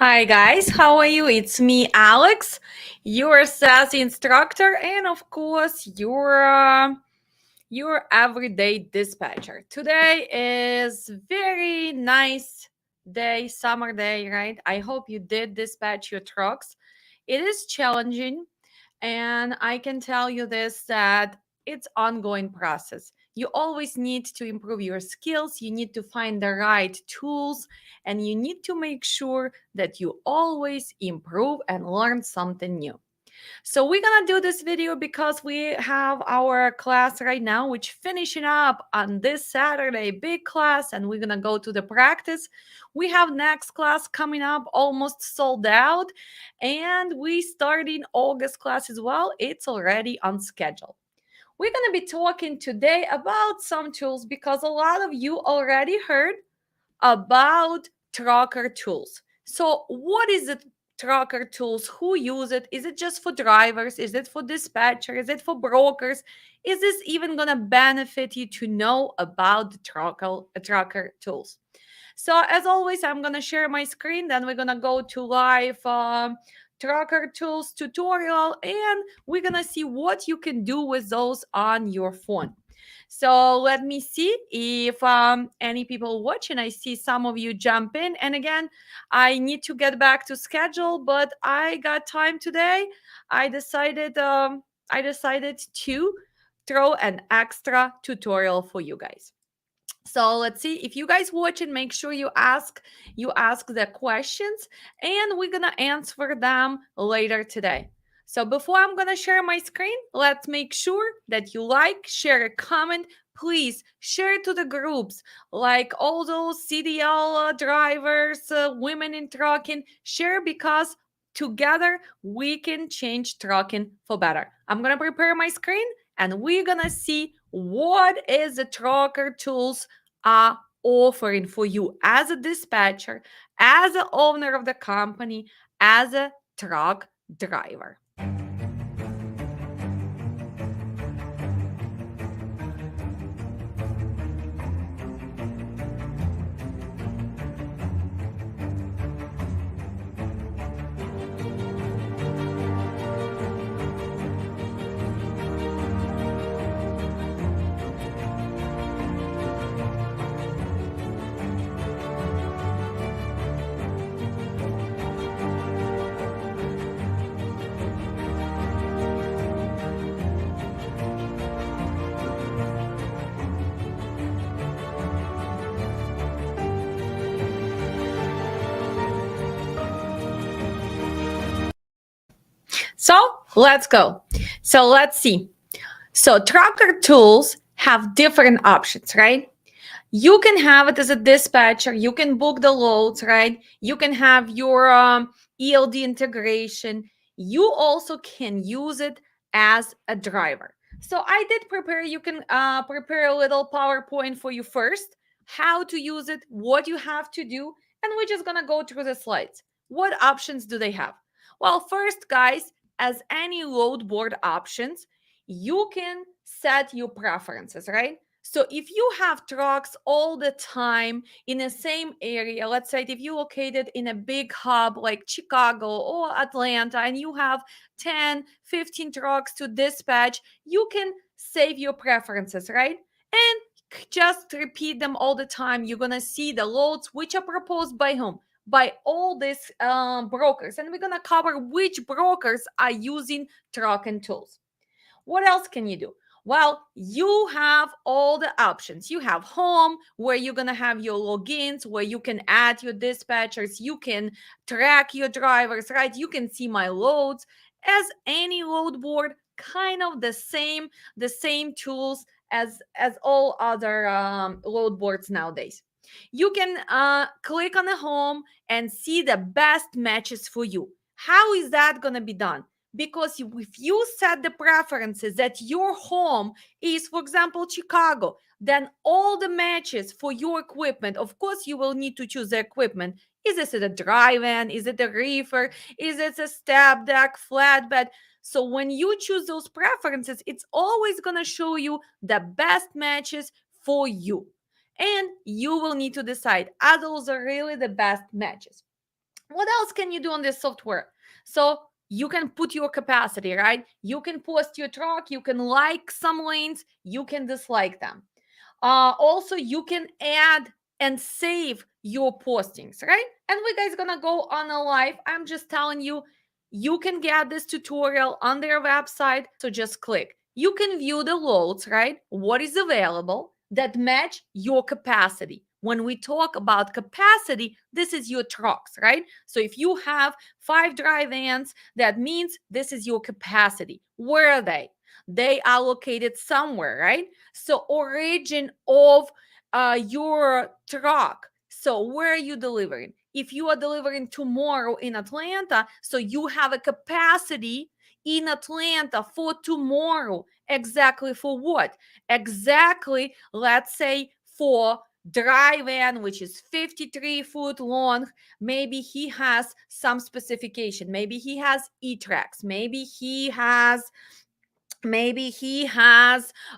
Hi guys, how are you? It's me, Alex, your sassy instructor, and of course, your everyday dispatcher. Today is very nice day, summer day, right? I hope you did dispatch your trucks. It is challenging, and I can tell you this that it's ongoing process. You always need to improve your skills, you need to find the right tools, and you need to make sure that you always improve and learn something new. So we're gonna do this video because we have our class right now, which finishing up on this Saturday, big class, and we're gonna go to the practice. We have next class coming up, almost sold out, and we starting August class as well. It's already on schedule. We're gonna be talking today about some tools because a lot of you already heard about tracker tools. So, what is it? Tracker tools? Who use it? Is it just for drivers? Is it for dispatcher? Is it for brokers? Is this even gonna benefit you to know about the tracker tools? So, as always, I'm gonna share my screen. Then we're gonna go to live tracker tools tutorial, and we're gonna see what you can do with those on your phone. So let me see if any people watching. I see some of you jump in. And again, I need to get back to schedule, but I got time today. I decided to throw an extra tutorial for you guys. So let's see if you guys watch it, make sure you ask the questions, and we're gonna answer them later today. So before I'm gonna share my screen, let's make sure that you like, share, a comment. Please share to the groups, like all those CDL drivers, women in trucking. Share because together we can change trucking for better. I'm gonna prepare my screen, and we're gonna see what is the tracker tools are offering for you as a dispatcher, as the owner of the company, as a truck driver. So let's go. So let's see. So tracker tools have different options, right? You can have it as a dispatcher. You can book the loads, right? You can have your ELD integration. You also can use it as a driver. So I did prepare, you can prepare a little PowerPoint for you first, how to use it, what you have to do, and we're just going to go through the slides. What options do they have? Well, first, guys, as any load board options, you can set your preferences, right? So if you have trucks all the time in the same area, let's say if you're located in a big hub like Chicago or Atlanta and you have 10, 15 trucks to dispatch, you can save your preferences, right? And just repeat them all the time. You're going to see the loads which are proposed by whom? By all these brokers. And we're going to cover which brokers are using trucking tools. What else can you do? Well, you have all the options. You have home where you're going to have your logins, where you can add your dispatchers, you can track your drivers, right? You can see my loads as any load board, kind of the same tools as all other load boards nowadays. You can click on the home and see the best matches for you. How is that going to be done? Because if you set the preferences that your home is, for example, Chicago, then all the matches for your equipment, of course, you will need to choose the equipment. Is this a drive-in? Is it a reefer? Is it a step deck, flatbed? So when you choose those preferences, it's always going to show you the best matches for you. And you will need to decide, are those really the best matches? What else can you do on this software? So you can put your capacity, right? You can post your truck, you can like some lanes, you can dislike them. Also, you can add and save your postings, right? And we guys gonna go on a live. I'm just telling you, you can get this tutorial on their website. So just click. You can view the loads, right? What is available that match your capacity. When we talk about capacity, this is your trucks, right? So if you have 5 dry vans, that means this is your capacity. Where are they? They are located somewhere, right? So origin of your truck. So where are you delivering? If you are delivering tomorrow in Atlanta, so you have a capacity in Atlanta for tomorrow. Exactly for what? Exactly, let's say for dry van, which is 53 foot long. Maybe he has some specification. Maybe he has e-tracks. Maybe he has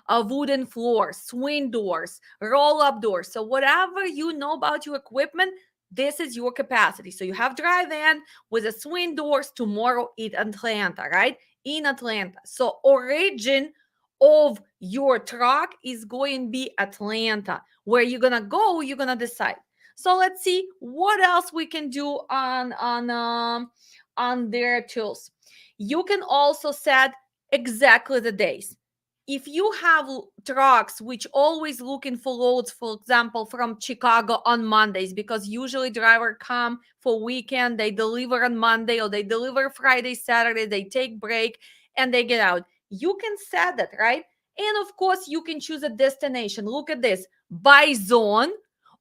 a wooden floor, swing doors, roll up doors. So whatever you know about your equipment, this is your capacity. So you have dry van with a swing doors tomorrow in Atlanta, right? In Atlanta. So origin of your truck is going to be Atlanta. Where you're gonna go, you're gonna decide. So let's see what else we can do on their tools. You can also set exactly the days. If you have trucks which always looking for loads, for example, from Chicago on Mondays, because usually driver come for weekend, they deliver on Monday or they deliver Friday, Saturday, they take break and they get out. You can set that, right? And of course, you can choose a destination. Look at this, by zone,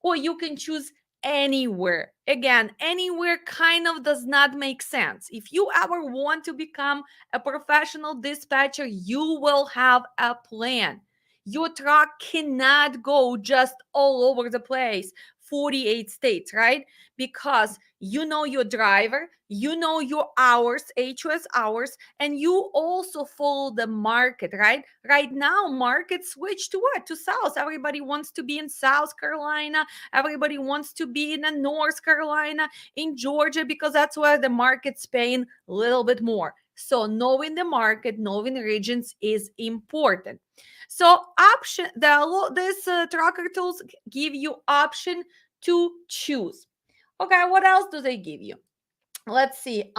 or you can choose anywhere. Again, anywhere kind of does not make sense. If you ever want to become a professional dispatcher, you will have a plan. Your truck cannot go just all over the place, 48 states, right? Because you know your driver, you know your hours, HOS hours, and you also follow the market, right? Right now, market switch to what? To South. Everybody wants to be in South Carolina. Everybody wants to be in North Carolina, in Georgia, because that's where the market's paying a little bit more. So knowing the market, knowing regions is important. So option this tracker tools give you option to choose. Okay, what else do they give you? Let's see.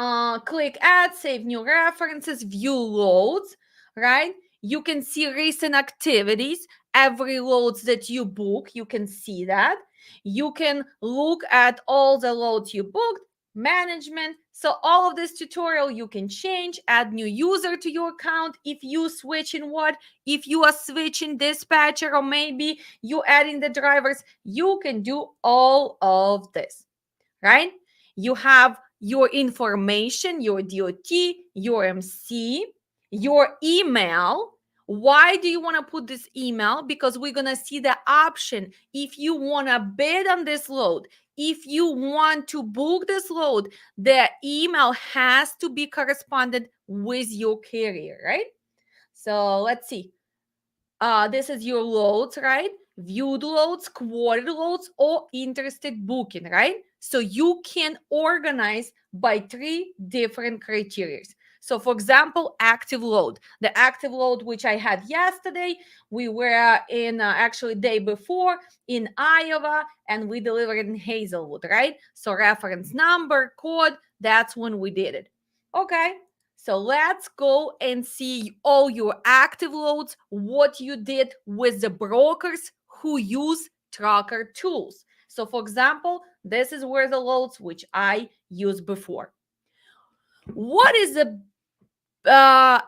Click add, save new references, view loads, right? You can see recent activities, every loads that you book, you can see that. You can look at all the loads you booked, management. So all of this tutorial you can change, add new user to your account if you switch in what, if you are switching dispatcher or maybe you adding the drivers, you can do all of this, right? You have your information, your DOT, your MC, your email. Why do you want to put this email? Because we're going to see the option. If you want to bid on this load, if you want to book this load, the email has to be corresponded with your carrier, right? So let's see. This is your loads, right? Viewed loads, quoted loads, or interested booking, right? So you can organize by 3 different criteria. So for example, active load. The active load which I had yesterday, we were in actually day before in Iowa and we delivered in Hazelwood, right? So reference number, code, that's when we did it. Okay, so let's go and see all your active loads, what you did with the brokers who use tracker tools. So for example, this is where the loads which I used before. What is the uh,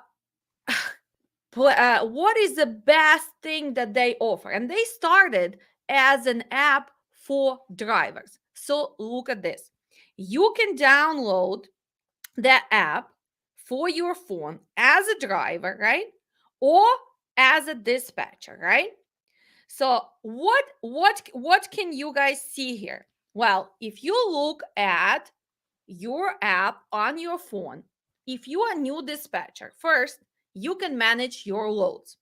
what is the best thing that they offer? And they started as an app for drivers. So look at this. You can download the app for your phone as a driver, right? Or as a dispatcher, right? So what can you guys see here? Well, if you look at your app on your phone, if you are a new dispatcher, first, you can manage your loads.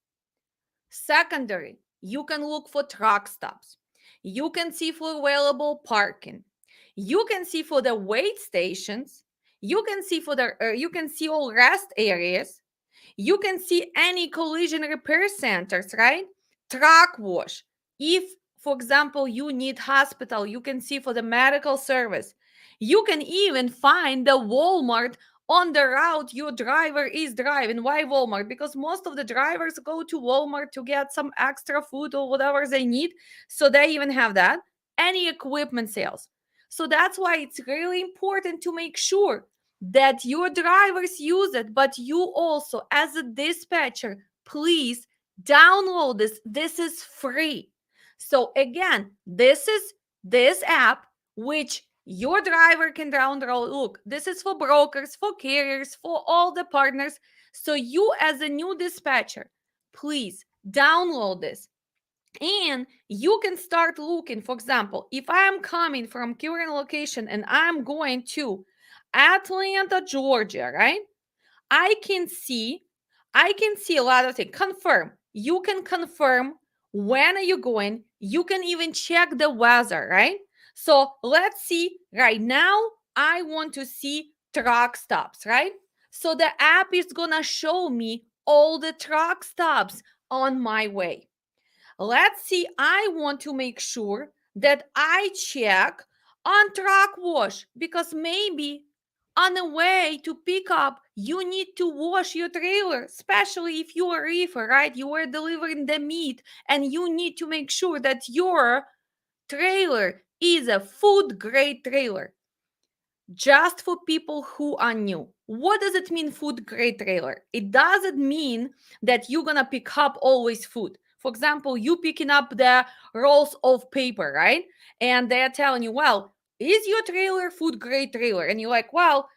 Secondary, you can look for truck stops. You can see for available parking. You can see for the weight stations. You can see for the you can see all rest areas. You can see any collision repair centers, right? Truck wash. If, for example, you need hospital, you can see for the medical service. You can even find the Walmart on the route your driver is driving. Why Walmart? Because most of the drivers go to Walmart to get some extra food or whatever they need. So they even have that. Any equipment sales. So that's why it's really important to make sure that your drivers use it, but you also, as a dispatcher, please download this. This is free. So again, this is this app which your driver can download. Look, this is for brokers, for carriers, for all the partners. So you, as a new dispatcher, please download this. And you can start looking. For example, if I am coming from current location and I'm going to Atlanta, Georgia, right? I can see I can see a lot of things. Confirm. You can confirm when are you going. You can even check the weather, right? So let's see right now. I want to see truck stops, right? So the app is gonna show me all the truck stops on my way. Let's see, I want to make sure that I check on truck wash because maybe on the way to pick up, you need to wash your trailer, especially if you are a reefer, right? You are delivering the meat and you need to make sure that your trailer is a food grade trailer just for people who are new. What does it mean, food grade trailer? It doesn't mean that you're gonna pick up always food. For example, you picking up the rolls of paper, right? And they're telling you, well, is your trailer food grade trailer? And you're like, well,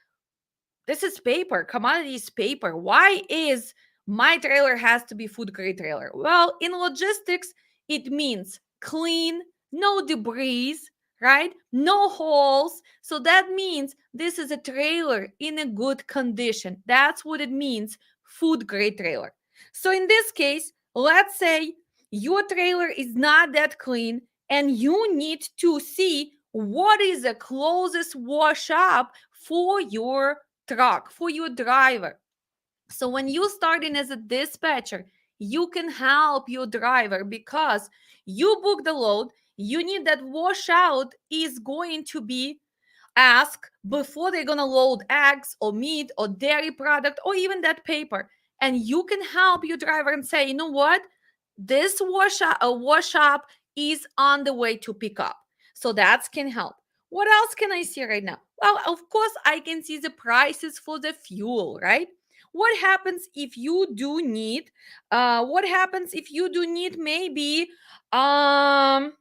this is paper, commodity is paper. Why is my trailer has to be food grade trailer? Well, in logistics, it means clean, no debris, right? No holes. So that means this is a trailer in a good condition. That's what it means, food grade trailer. So in this case, let's say your trailer is not that clean and you need to see what is the closest wash up for your truck, for your driver. So when you start in as a dispatcher, you can help your driver because you book the load. You need that washout is going to be asked before they're going to load eggs or meat or dairy product or even that paper. And you can help your driver and say, you know what? This wash up is on the way to pick up. So that can help. What else can I see right now? Well, of course, I can see the prices for the fuel, right? What happens if you do need, maybe um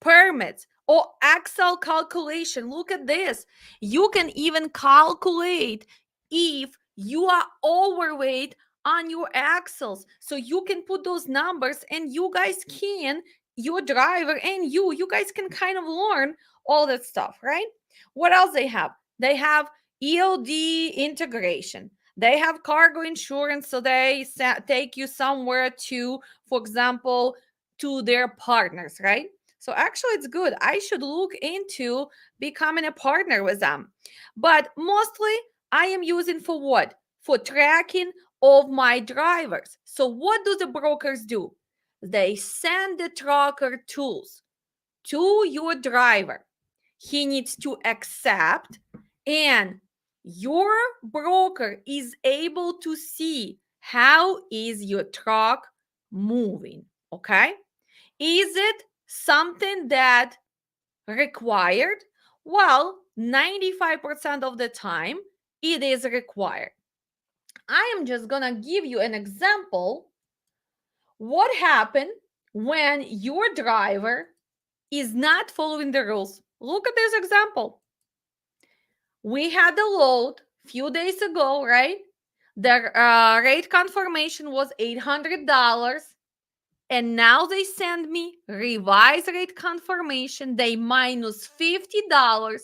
permits or Excel calculation? Look at this. You can even calculate if you are overweight on your axles. So you can put those numbers and you guys can, your driver and you guys can kind of learn all that stuff, right? What else they have? They have ELD integration. They have cargo insurance, so they take you somewhere to, for example, to their partners, right? So actually, it's good. I should look into becoming a partner with them. But mostly, I am using for what? For tracking of my drivers. So what do the brokers do? They send the tracker tools to your driver. He needs to accept, and your broker is able to see how is your truck moving. Okay? Is it something that required? Well, 95% of the time, it is required. I am just gonna give you an example. What happened when your driver is not following the rules? Look at this example. We had the load a few days ago, right? The rate confirmation was $800. And now they send me revised rate confirmation. They minus $50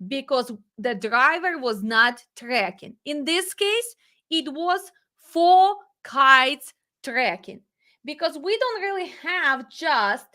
because the driver was not tracking. In this case, it was 4 kites tracking because we don't really have just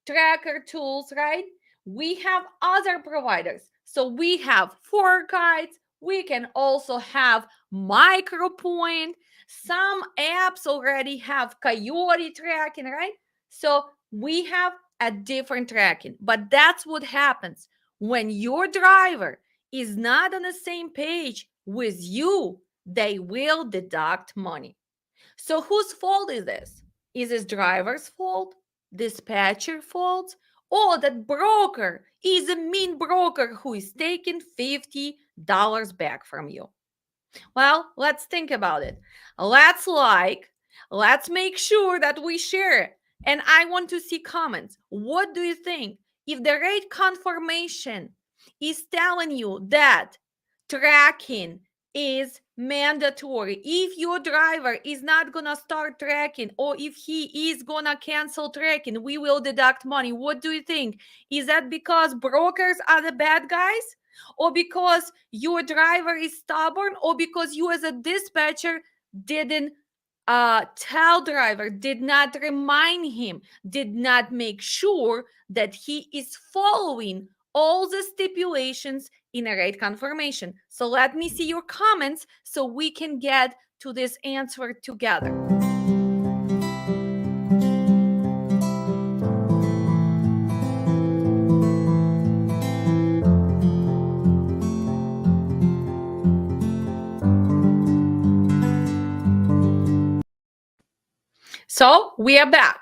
tracker tools, right? We have other providers. So we have Four Guides. We can also have MicroPoint. Some apps already have Coyote tracking, right? So we have a different tracking. But that's what happens when your driver is not on the same page with you. They will deduct money. So whose fault is this? Is this driver's fault? Dispatcher fault? Or that broker is a mean broker who is taking $50 back from you? Well, let's think about it. Let's make sure that we share it. And I want to see comments. What do you think? If the rate confirmation is telling you that tracking is mandatory, if your driver is not gonna start tracking, or if he is gonna cancel tracking, we will deduct money. What do you think? Is that because brokers are the bad guys? Or because your driver is stubborn, or because you as a dispatcher didn't tell driver, did not remind him, did not make sure that he is following all the stipulations in a rate confirmation? So let me see your comments so we can get to this answer together. So we are back.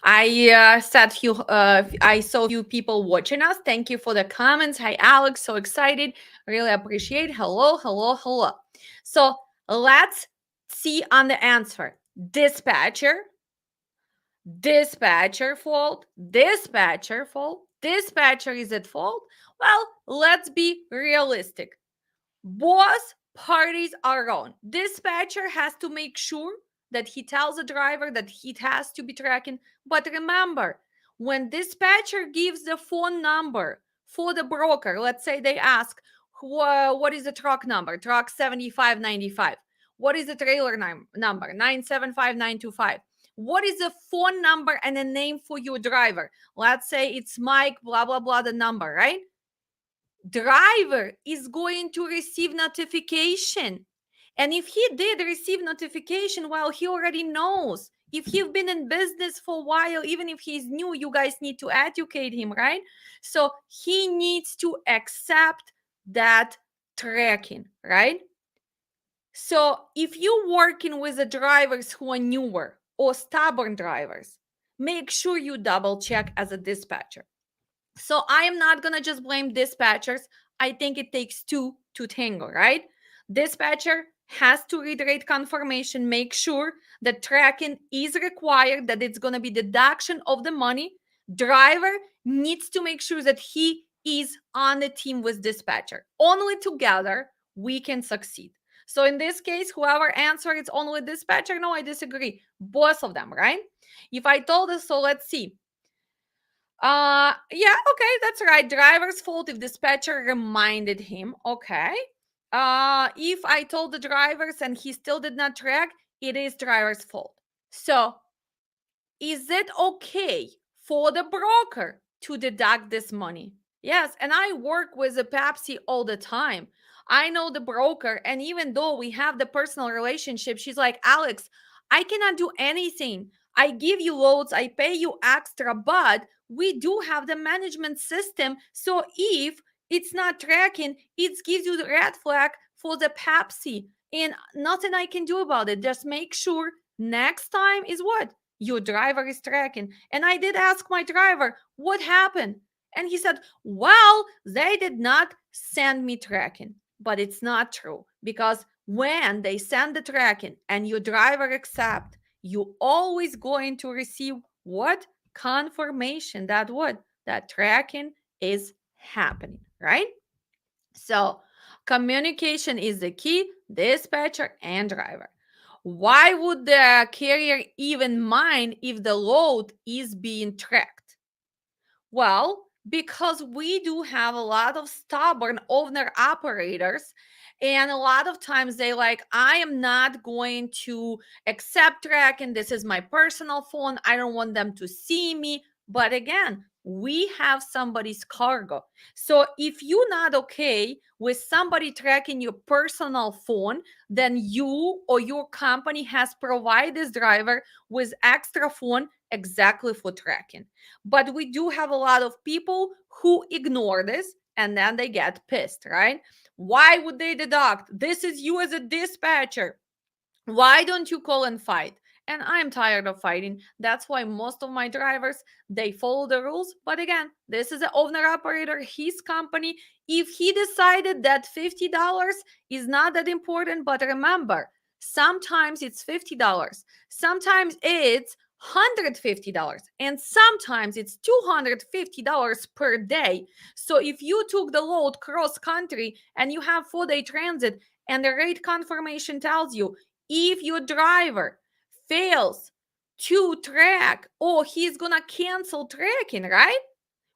I saw a few people watching us. Thank you for the comments. Hi, Alex. So excited. Really appreciate. Hello, hello, hello. So let's see on the answer. Dispatcher fault, dispatcher fault, dispatcher is at fault. Well, let's be realistic. Both parties are wrong. Dispatcher has to make sure that he tells the driver that he has to be tracking. But remember, when dispatcher gives the phone number for the broker, let's say they ask, what is the truck number? Truck 7595. What is the trailer number? 975925. What is the phone number and a name for your driver? Let's say it's Mike, blah, blah, blah, the number, right? Driver is going to receive notification. And if he did receive notification, well, he already knows. If you've been in business for a while, even if he's new, you guys need to educate him, right? So he needs to accept that tracking, right? So if you're working with the drivers who are newer or stubborn drivers, make sure you double check as a dispatcher. So I am not going to just blame dispatchers. I think it takes two to tango, right? Dispatcher has to read rate confirmation, make sure that tracking is required, that it's going to be deduction of the money. Driver needs to make sure that he is on the team with dispatcher. Only together we can succeed. So in this case, whoever answered it's only dispatcher, no, I disagree. Both of them, right? If I told us, so let's see. Yeah, okay, that's right. Driver's fault if dispatcher reminded him. Okay. If I told the drivers and he still did not track, it is driver's fault. So, is it okay for the broker to deduct this money? Yes, and I work with a Pepsi all the time. I know the broker, and even though we have the personal relationship, she's like, Alex, I cannot do anything. I give you loads, I pay you extra, but we do have the management system. So if it's not tracking, it gives you the red flag for the Pepsi, and nothing I can do about it. Just make sure next time is what? Your driver is tracking. And I did ask my driver, what happened? And he said, well, they did not send me tracking. But it's not true, because when they send the tracking and your driver accept, you always going to receive what? Confirmation that what? That tracking is happening, right? So communication is the key, dispatcher and driver. Why would the carrier even mind if the load is being tracked? Well, because we do have a lot of stubborn owner operators, and a lot of times they like, I am not going to accept tracking. This is my personal phone. I don't want them to see me. But again, We have somebody's cargo. So if you're not okay with somebody tracking your personal phone, then you or your company has provided this driver with extra phone exactly for tracking. But we do have a lot of people who ignore this and then they get pissed, right? Why would they deduct? This is you as a dispatcher. Why don't you call and fight? And I'm tired of fighting. That's why most of my drivers, they follow the rules. But again, this is an owner operator, his company. If he decided that $50 is not that important, but remember, sometimes it's $50, sometimes it's $150, and sometimes it's $250 per day. So if you took the load cross country and you have 4-day transit, and the rate confirmation tells you if your driver fails to track or he's gonna cancel tracking, right?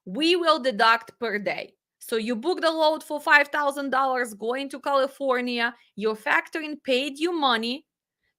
We will deduct per day. So you book the load for $5,000 going to California, your factoring paid you money.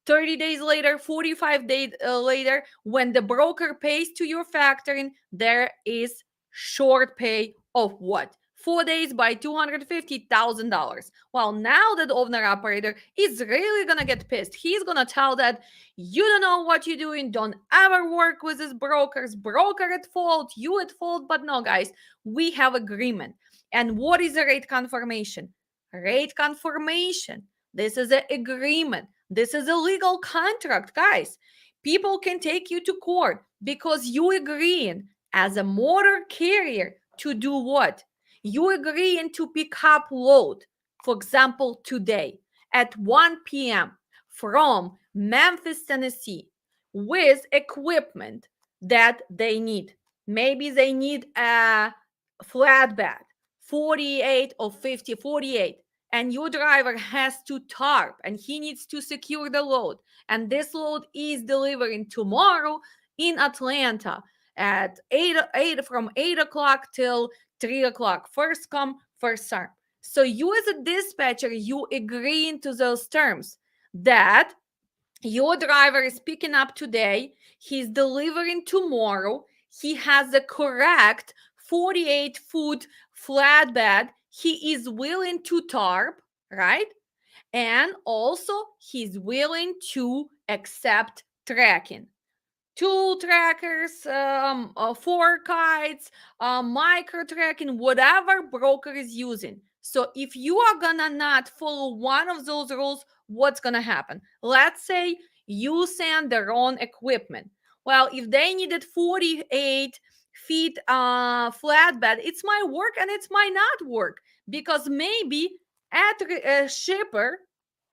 30 days later, 45 days later, when the broker pays to your factoring, there is short pay of what? 4 days by $250,000. Well, now that owner operator is really gonna get pissed. He's gonna tell that you don't know what you're doing. Don't ever work with these brokers. Broker at fault, you at fault. But no, guys, we have agreement. And what is a rate confirmation? Rate confirmation. This is an agreement. This is a legal contract, guys. People can take you to court because you agreeing as a motor carrier to do what? You agreeing to pick up load, for example, today at 1 p.m. from Memphis, Tennessee, with equipment that they need. Maybe they need a flatbed, 48 or 50, 48, and your driver has to tarp and he needs to secure the load, and this load is delivering tomorrow in Atlanta at 8 from 8 o'clock till 3 o'clock, first come first serve. So you as a dispatcher, you agreeing to those terms that your driver is picking up today, he's delivering tomorrow, he has the correct 48-foot flatbed, he is willing to tarp, right? And also he's willing to accept tracking, tool trackers, fork kites, micro tracking, whatever broker is using. So if you are gonna not follow one of those rules, what's gonna happen? Let's say you send the wrong equipment. Well, if they needed 48 feet flatbed, it's my work and it's my not work, because maybe at a shipper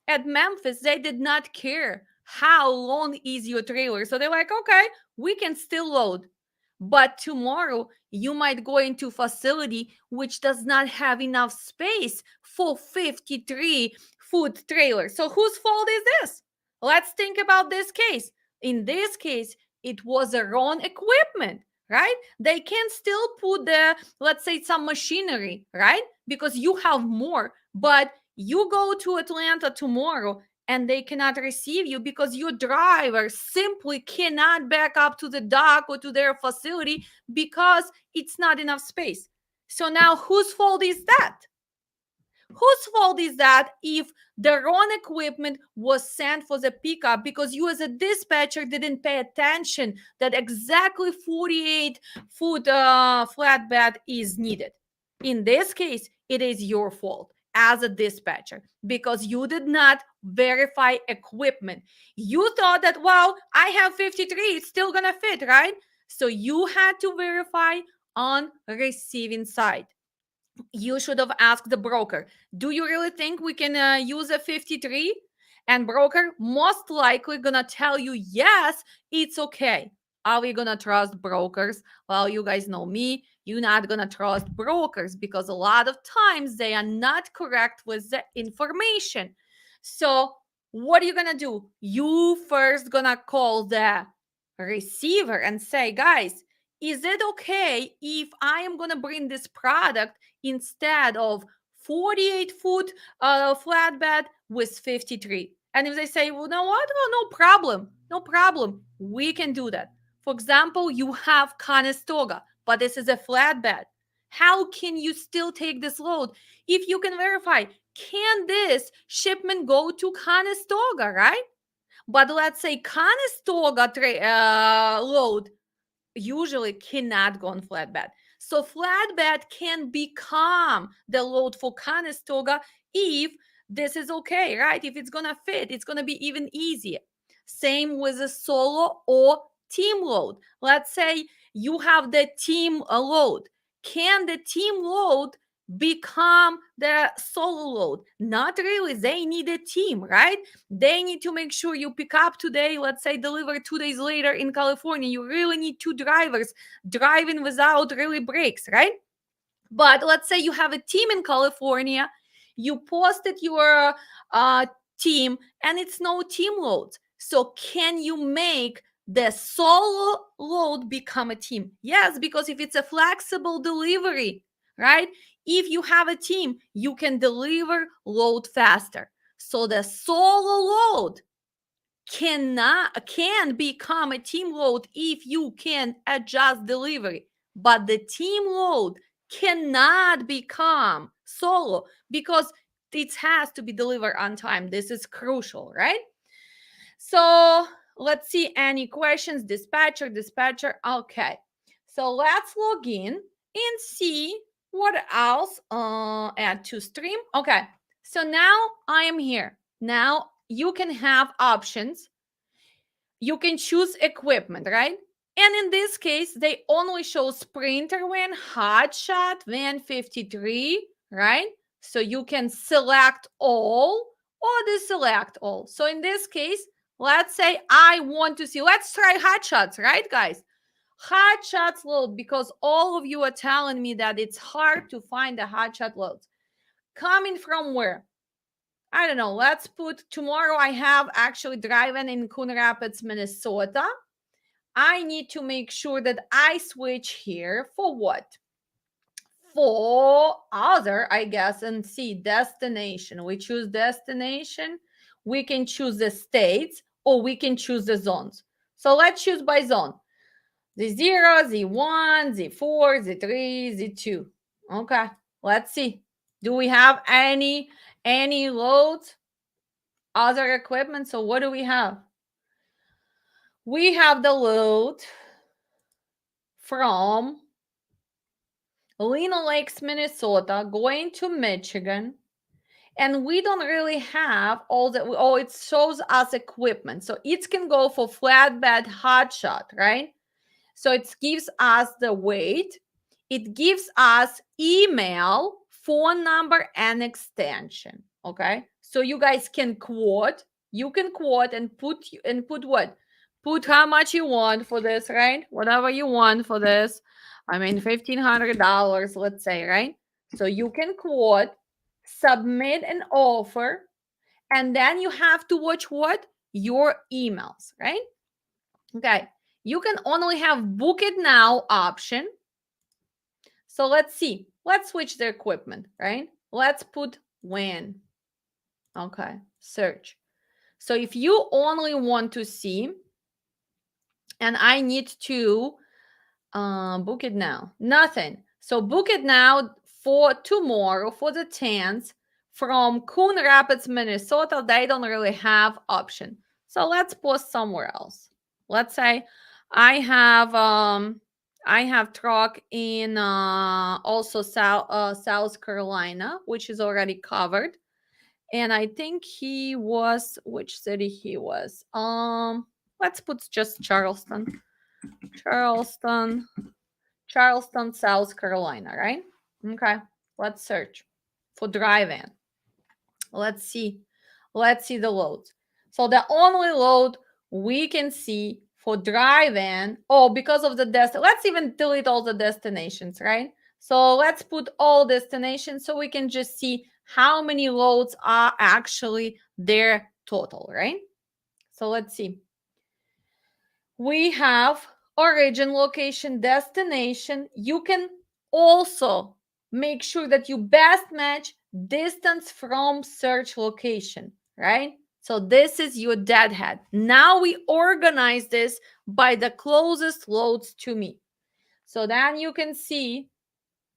at Memphis, they did not care how long is your trailer. So they're like, okay, we can still load. But tomorrow you might go into facility which does not have enough space for 53-foot trailer. So whose fault is this? Let's think about this case. In this case, it was the wrong equipment, right? They can still put the, let's say, some machinery, right? Because you have more, but you go to Atlanta tomorrow and they cannot receive you because your driver simply cannot back up to the dock or to their facility because it's not enough space. So now whose fault is that? Whose fault is that if the wrong equipment was sent for the pickup because you as a dispatcher didn't pay attention that exactly 48-foot flatbed is needed? In this case, it is your fault as a dispatcher because you did not verify equipment. You thought that, well, I have 53, it's still gonna fit, right? So you had to verify on receiving side. You should have asked the broker, do you really think we can use a 53? And broker most likely gonna tell you, yes, it's okay. Are we gonna trust brokers? Well, you guys know me, you're not gonna trust brokers because a lot of times they are not correct with the information. So what are you gonna do? You first gonna call the receiver and say, guys, is it okay if I am gonna bring this product instead of 48-foot flatbed with 53? And if they say, well, no, what? Oh, no problem. No problem. We can do that. For example, you have Conestoga. but this is a flatbed. How can you still take this load if you can verify, can this shipment go to Conestoga, right? But let's say Conestoga load usually cannot go on flatbed. So flatbed can become the load for Conestoga if this is okay, right? If it's gonna fit, it's gonna be even easier. Same with a solo or team load. Let's say you have the team load. Can the team load become the solo load? Not really. They need a team, right? They need to make sure you pick up today, let's say deliver 2 days later in California. You really need 2 drivers driving without really breaks, right? But let's say you have a team in California, you posted your team and it's no team load. So can you make the solo load become a team? Yes, because if it's a flexible delivery, right? If you have a team, you can deliver load faster. So the solo load can become a team load if you can adjust delivery, but the team load cannot become solo because it has to be delivered on time. This is crucial, right? So let's see, any questions? Dispatcher. Okay, so let's log in and see what else add to stream. Okay, so now I am here. Now you can have options. You can choose equipment, right? And in this case, they only show Sprinter van, Hotshot, van 53, right? So you can select all or deselect all. So in this case, let's say I want to see, let's try Hotshots, right, guys? Hotshots load, because all of you are telling me that it's hard to find the Hotshot loads. Coming from where? I don't know. Let's put tomorrow. I have actually driving in Coon Rapids, Minnesota. I need to make sure that I switch here for what? For other, I guess, and see destination. We choose destination. We can choose the states or we can choose the zones. So let's choose by zone. Z0, Z1, Z4, Z3, Z2. Okay, let's see. Do we have any loads? Other equipment. So what do we have? We have the load from Lena Lakes, Minnesota, going to Michigan. And we don't really have all the, oh, it shows us equipment. So it can go for flatbed hotshot, right? So it gives us the weight. It gives us email, phone number, and extension. Okay. So you guys can quote. You can quote and put what? Put how much you want for this, right? Whatever you want for this. I mean, $1,500, let's say, right? So you can quote, submit an offer, and then you have to watch what? Your emails, right? Okay. You can only have book it now option. So let's see. Let's switch the equipment, right? Let's put when. Okay. Search. So if you only want to see, and I need to book it now, nothing. So book it now for tomorrow for the 10th from Coon Rapids, Minnesota. They don't really have option. So let's post somewhere else. Let's say I have truck in also South Carolina, which is already covered. And I think he was, which city he was? Let's put just Charleston, South Carolina, right? Okay, let's search for drive-in. Let's see the loads. So the only load we can see for drive-in, oh, because of the let's even delete all the destinations, right? So let's put all destinations so we can just see how many loads are actually their total, right? So let's see. We have origin, location, destination. You can also make sure that you best match distance from search location, right? So this is your deadhead. Now we organize this by the closest loads to me. So then you can see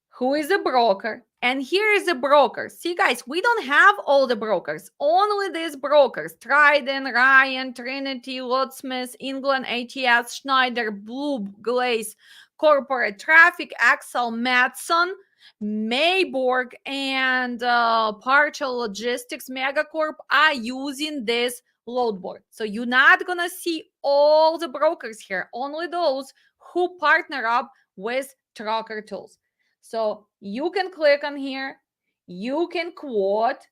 who is a broker. And here is a broker. See, guys, we don't have all the brokers. Only these brokers. Trident, Ryan, Trinity, Lotsmith, England, ATS, Schneider, Blue, Glaze, Corporate Traffic, Axel, Matson, Mayborg, and Partial Logistics, Megacorp are using this load board. So you're not going to see all the brokers here. Only those who partner up with Tracker Tools. So you can click on here, you can quote,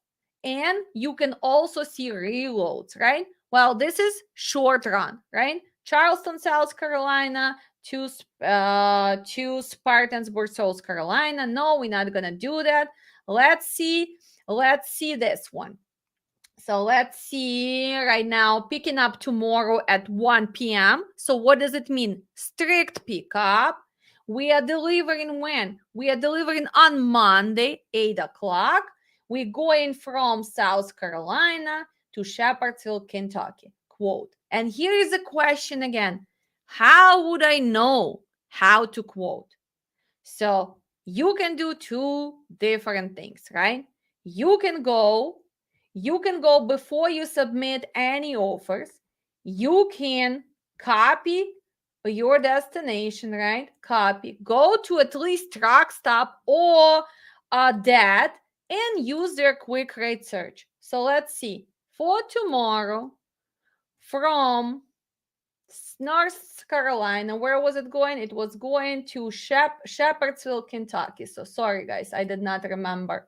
and you can also see reloads, right? Well, this is short run, right? Charleston, South Carolina to Spartansburg, South Carolina. No, we're not gonna do that. Let's see this one. So let's see right now, picking up tomorrow at 1 p.m. So what does it mean? Strict pickup. We are delivering when? We are delivering on Monday, 8 o'clock. We're going from South Carolina to Shepherdsville, Kentucky. Quote. And here is a question again. How would I know how to quote? So you can do two different things, right? You can go before you submit any offers. You can copy your destination, right? Copy, go to at least TruckStop or that and use their quick rate search. So let's see. For tomorrow, from North Carolina, where was it going? It was going to Shepherdsville, Kentucky. So sorry, guys, I did not remember.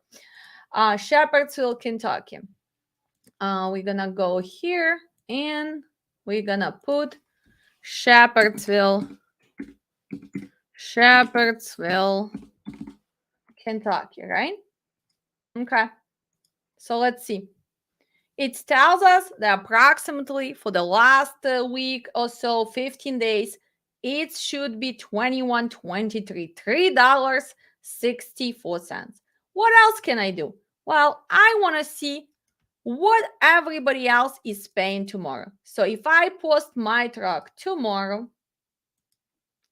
Shepherdsville, Kentucky. We're gonna go here and we're gonna put Shepherdsville, Kentucky, right? Okay. So let's see. It tells us that approximately for the last week or so, 15 days, it should be $21.23, $3.64. What else can I do? Well, I want to see what everybody else is paying tomorrow. So if I post my truck tomorrow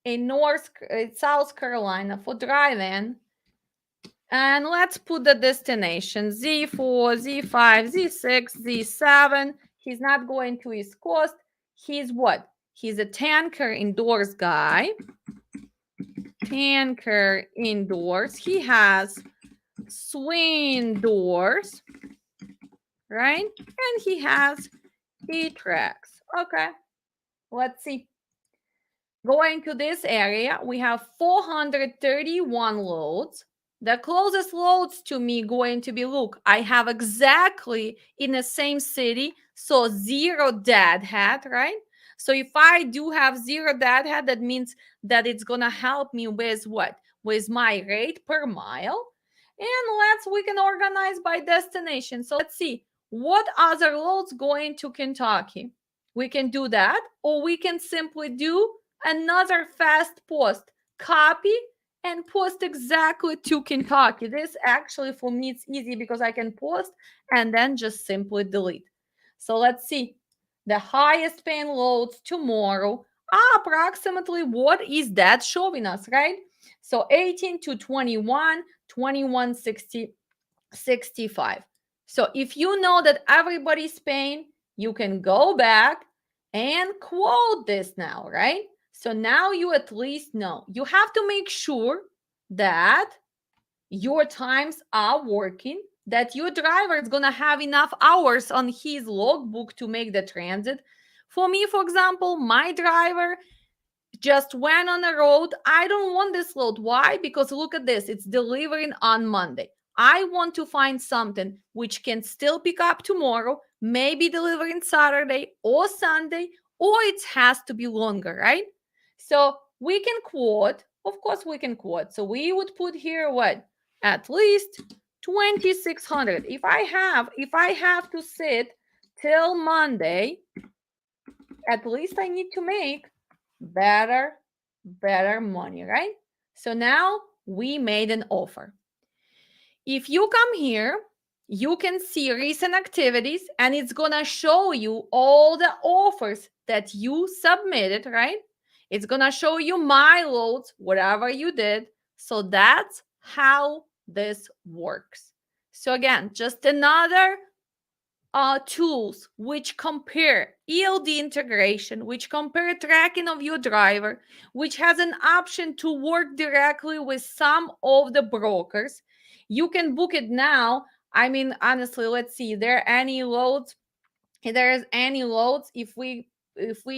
in South Carolina for drive-in, and let's put the destination Z4, Z5, Z6, Z7. He's not going to East Coast. He's what? He's a tanker indoors guy. Tanker indoors. He has swing doors, right? And he has E-tracks. Okay, let's see. Going to this area, we have 431 loads. The closest loads to me going to be, look, I have exactly in the same city, so 0 deadhead, right? So if I do have 0 deadhead, that means that it's gonna help me with what? With my rate per mile. And we can organize by destination. So let's see, what other loads going to Kentucky? We can do that, or we can simply do another fast post, copy and post exactly to Kentucky. This actually for me it's easy because I can post and then just simply delete. So let's see. The highest paying loads tomorrow are approximately what is that showing us, right? So 18 to 21, 21, 60, 65. So if you know that everybody's paying, you can go back and quote this now, right? So now you at least know. You have to make sure that your times are working, that your driver is going to have enough hours on his logbook to make the transit. For me, for example, my driver just went on the road. I don't want this load. Why? Because look at this. It's delivering on Monday. I want to find something which can still pick up tomorrow, maybe delivering Saturday or Sunday, or it has to be longer, right? So we can quote. Of course, we can quote. So we would put here what? At least 2,600. If I have to sit till Monday, at least I need to make better money, right? So now we made an offer. If you come here, you can see recent activities and it's gonna show you all the offers that you submitted, right? It's going to show you my loads, whatever you did. So that's how this works. So again, just another tools which compare ELD integration, which compare tracking of your driver, which has an option to work directly with some of the brokers. You can book it now. I mean, honestly, let's see. There are any loads? If there is any loads, if we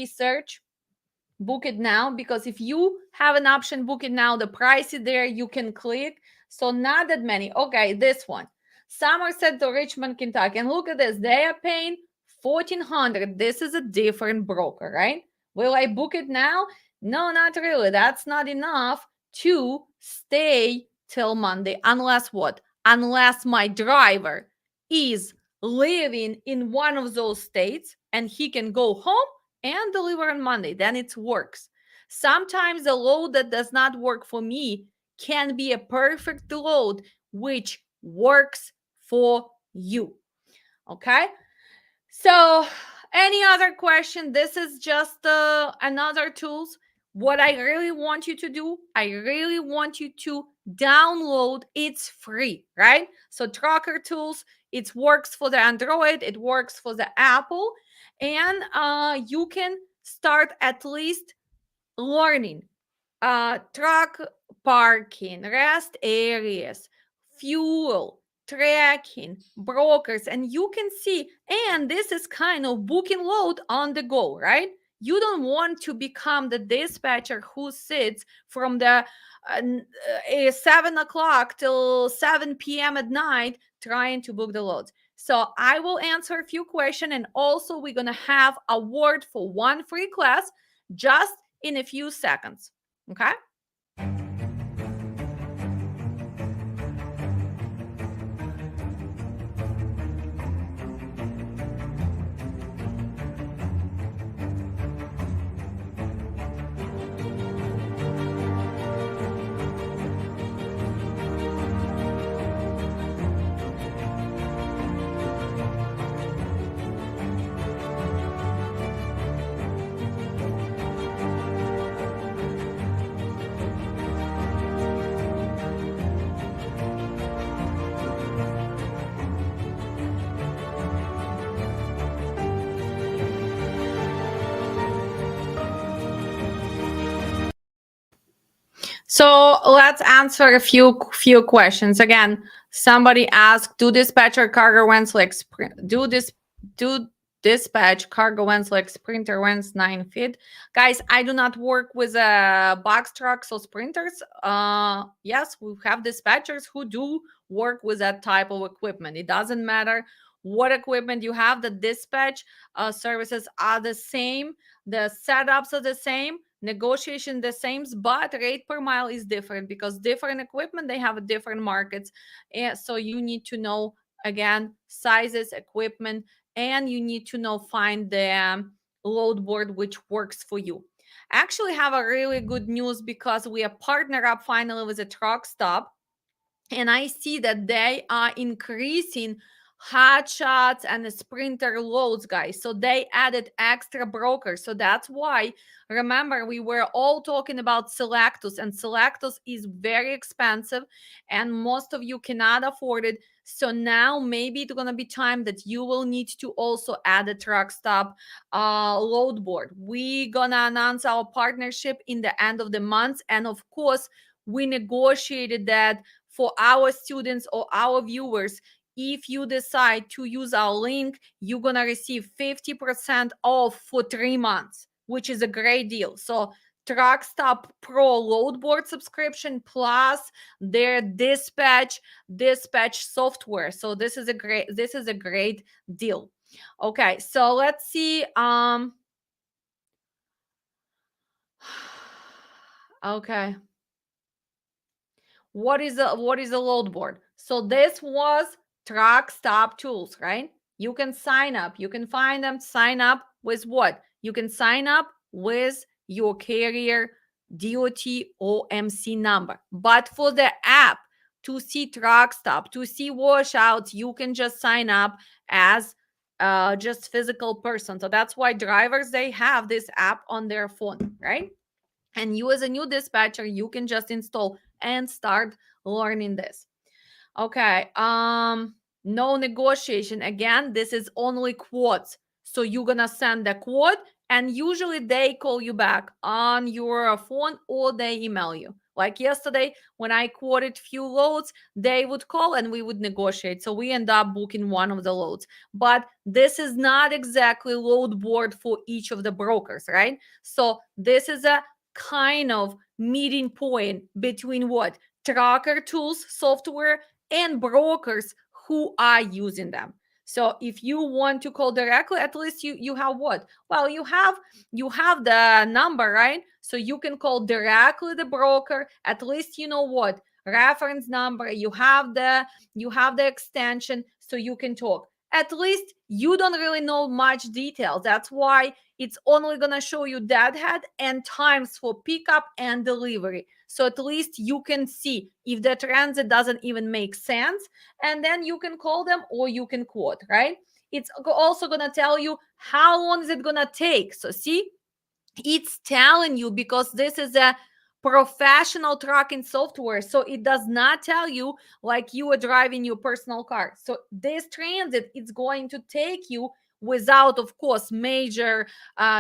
search book it now, because if you have an option book it now, the price is there, you can click. So not that many. Okay, this one, Somerset to Richmond, Kentucky, and look at this, they are paying 1,400. This is a different broker, right? Will I book it now? No, not really. That's not enough to stay till Monday, unless what? Unless my driver is living in one of those states and he can go home and deliver on Monday, then it works. Sometimes a load that does not work for me can be a perfect load which works for you. Okay? So, any other question? This is just another tools. What I really want you to do, I really want you to download. It's free, right? So Tracker Tools, it works for the Android, it works for the Apple, and you can start at least learning truck parking, rest areas, fuel, tracking, brokers, and you can see, and this is kind of booking load on the go, right? You don't want to become the dispatcher who sits from the 7 o'clock till 7 p.m. at night trying to book the loads. So I will answer a few questions, and also we're going to have a word for one free class just in a few seconds. Okay? So let's answer a few questions. Again, somebody asked, do dispatcher cargo vans like do dispatch cargo vans like Sprinter vans 9 feet? Guys, I do not work with box trucks or sprinters. Yes, we have dispatchers who do work with that type of equipment. It doesn't matter what equipment you have. The dispatch services are the same. The setups are the same, negotiation the same, but rate per mile is different because different equipment, they have different markets. And so you need to know, again, sizes, equipment, and you need to know, find the load board which works for you. I actually have a really good news because we are partnered up finally with a truck stop, and I see that they are increasing hot shots and the sprinter loads, guys. So they added extra brokers. So that's why, remember, we were all talking about Selectus, and Selectus is very expensive and most of you cannot afford it. So now maybe it's going to be time that you will need to also add a truck stop load board. We're going to announce our partnership in the end of the month. And of course, we negotiated that for our students or our viewers. If you decide to use our link, you're going to receive 50% off for 3 months, which is a great deal. So TruckStop Pro load board subscription plus their dispatch software. So this is a great deal. Okay, so let's see. Okay. What is a load board? So this was Truck Stop Tools, right? You can sign up. You can find them. Sign up with what? You can sign up with your carrier DOT OMC number. But for the app, to see truck stop, to see washouts, you can just sign up as just physical person. So that's why drivers, they have this app on their phone, right? And you as a new dispatcher, you can just install and start learning this. Okay. No negotiation. Again, this is only quotes. So you're gonna send the quote, and usually they call you back on your phone or they email you. Like yesterday, when I quoted few loads, they would call and we would negotiate. So we end up booking one of the loads. But this is not exactly load board for each of the brokers, right? So this is a kind of meeting point between what? Tracker tools software and brokers who are using them. So if you want to call directly, at least you have what? Well, you have the number, right? So you can call directly the broker. At least you know what? Reference number. You have the extension, so you can talk. At least you don't really know much details. That's why it's only gonna show you deadhead and times for pickup and delivery. So at least you can see if the transit doesn't even make sense, and then you can call them or you can quote, right? It's also gonna tell you how long is it gonna take. So see, it's telling you because this is a professional tracking software, so it does not tell you like you are driving your personal car. So this transit is going to take you without, of course, major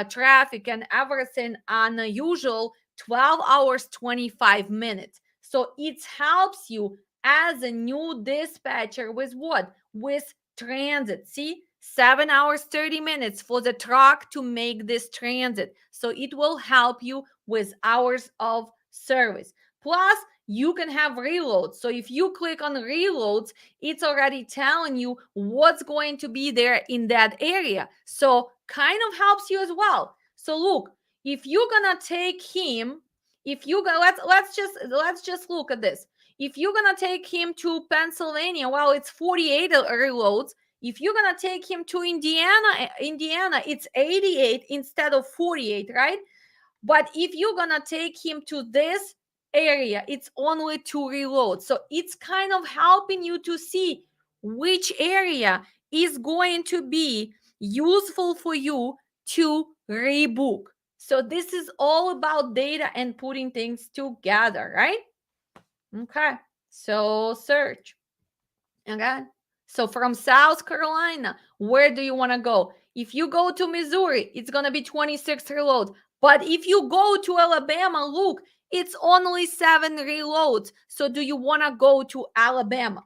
traffic and everything, unusual 12 hours 25 minutes. So it helps you as a new dispatcher with what? With transit. See, 7 hours 30 minutes for the truck to make this transit. So it will help you with hours of service. Plus, you can have reloads. So if you click on reloads, it's already telling you what's going to be there in that area. So kind of helps you as well. So look, if you're gonna take him, if you go, let's just look at this. If you're gonna take him to Pennsylvania, well, it's 48 reloads. If you're gonna take him to Indiana, it's 88 instead of 48, right? But if you're gonna take him to this area, it's only to reload. So it's kind of helping you to see which area is going to be useful for you to rebook. So this is all about data and putting things together, right? Okay. So search. Okay. So from South Carolina, where do you want to go? If you go to Missouri, it's going to be 26 reloads. But if you go to Alabama, look, it's only 7 reloads. So do you want to go to Alabama?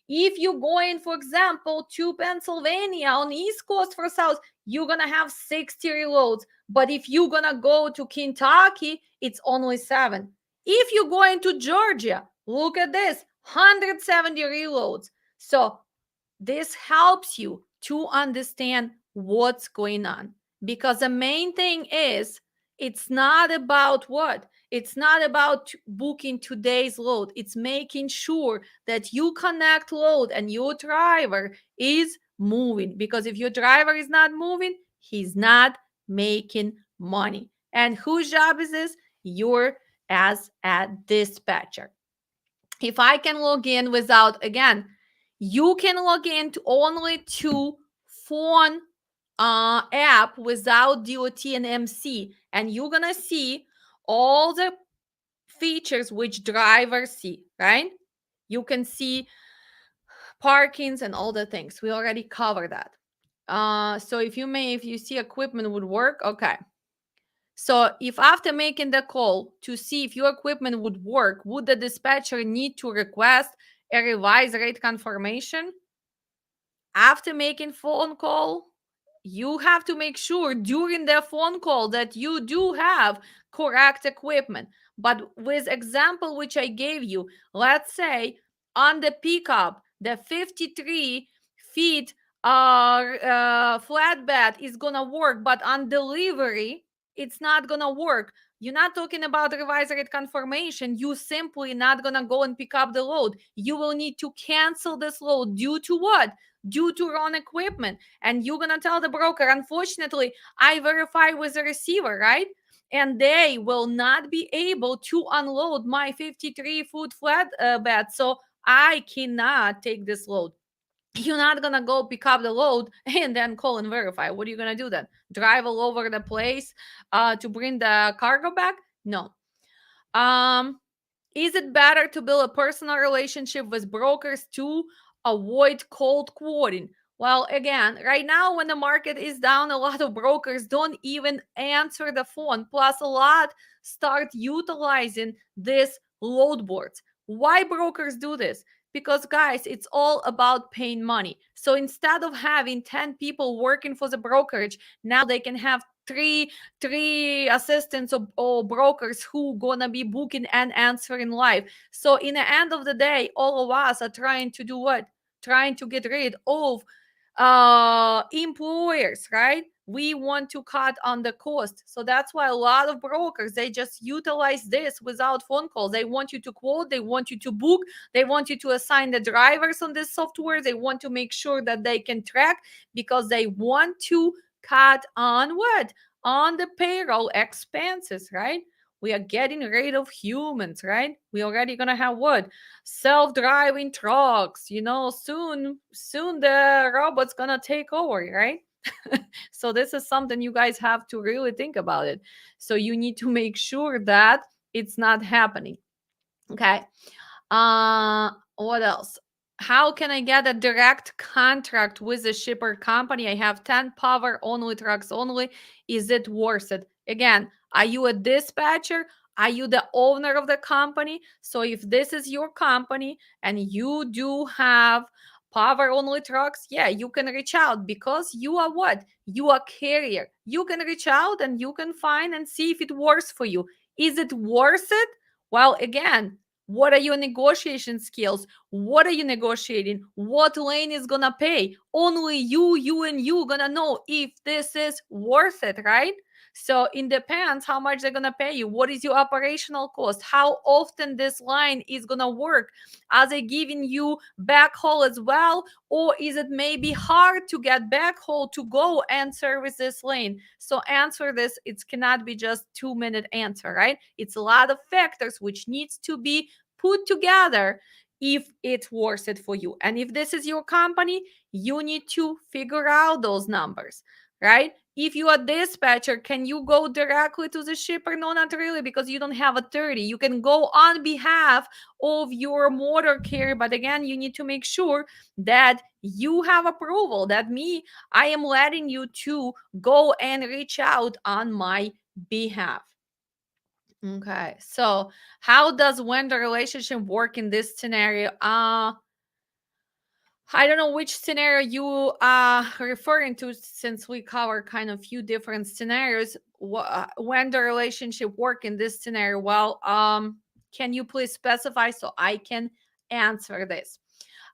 If you're going, for example, to Pennsylvania on the East Coast for South, you're going to have 60 reloads. But if you're going to go to Kentucky, it's only 7. If you're going to Georgia, look at this, 170 reloads. So this helps you to understand what's going on, because the main thing is it's not about what? It's not about booking today's load. It's making sure that you connect load and your driver is moving, because if your driver is not moving, he's not making money. And whose job is this? Your as a dispatcher. If I can log in without, again, you can log in to only to phone app without DOT and MC, and you're gonna see all the features which drivers see, right? You can see parkings and all the things. We already covered that. So if you see equipment would work, okay. So if after making the call to see if your equipment would work, would the dispatcher need to request a revised rate confirmation? After making phone call, you have to make sure during the phone call that you do have correct equipment. But with example which I gave you, let's say on the pickup, the 53 feet flatbed is gonna work, but on delivery, it's not gonna work. You're not talking about revised rate confirmation. You simply not gonna go and pick up the load. You will need to cancel this load due to what? Due to wrong equipment. And you're gonna tell the broker, unfortunately, I verify with the receiver, right? And they will not be able to unload my 53-foot flatbed, so I cannot take this load. You're not gonna go pick up the load and then call and verify. What are you gonna do then? Drive all over the place to bring the cargo back? No. Is it better to build a personal relationship with brokers to avoid cold quoting? Well, again, right now when the market is down, a lot of brokers don't even answer the phone. Plus, a lot start utilizing this load boards. Why brokers do this? Because, guys, it's all about paying money. So instead of having 10 people working for the brokerage, now they can have three assistants or brokers who gonna be booking and answering live. So in the end of the day, all of us are trying to do what? Trying to get rid of employers, right? We want to cut on the cost. So that's why a lot of brokers, they just utilize this without phone calls. They want you to quote, they want you to book, they want you to assign the drivers on this software, they want to make sure that they can track, because they want to cut on what? On the payroll expenses, right? We are getting rid of humans, right? We already gonna have what? Self-driving trucks. Soon the robot's gonna take over, right? So this is something you guys have to really think about it. So you need to make sure that it's not happening. Okay. What else? How can I get a direct contract with a shipper company? I have 10 power only trucks only. Is it worth it? Again, are you a dispatcher? Are you the owner of the company? So if this is your company and you do have power only trucks, yeah, you can reach out, because you are what? You are carrier. You can reach out and you can find and see if it works for you. Is it worth it? Well, again, what are your negotiation skills? What are you negotiating? What lane is gonna pay? Only you and you gonna know if this is worth it, right? So it depends how much they're gonna pay you. What is your operational cost? How often this line is gonna work? Are they giving you backhaul as well? Or is it maybe hard to get backhaul to go and service this lane? So answer this. It cannot be just 2-minute answer, right? It's a lot of factors which needs to be put together if it's worth it for you. And if this is your company, you need to figure out those numbers, right? If you are dispatcher, can you go directly to the shipper? No, not really, because you don't have a 30. You can go on behalf of your motor carrier, but again, you need to make sure that you have approval, that I am letting you to go and reach out on my behalf. Okay, so how does vendor relationship work in this scenario? I don't know which scenario you are referring to, since we cover kind of few different scenarios. When the relationship work in this scenario? Well, can you please specify so I can answer this?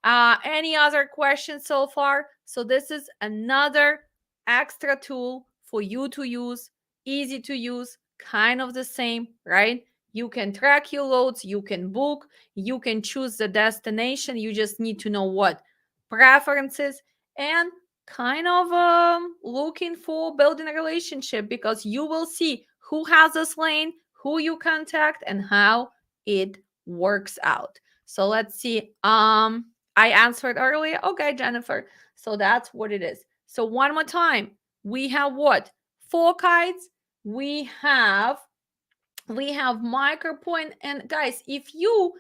Any other questions so far? So this is another extra tool for you to use, easy to use, kind of the same, right? You can track your loads, you can book, you can choose the destination. You just need to know what preferences, and kind of looking for building a relationship, because you will see who has this lane, who you contact, and how it works out. So let's see. I answered earlier. Okay, Jennifer. So that's what it is. So one more time, we have what? 4 kites. We have micropoint. And guys, if you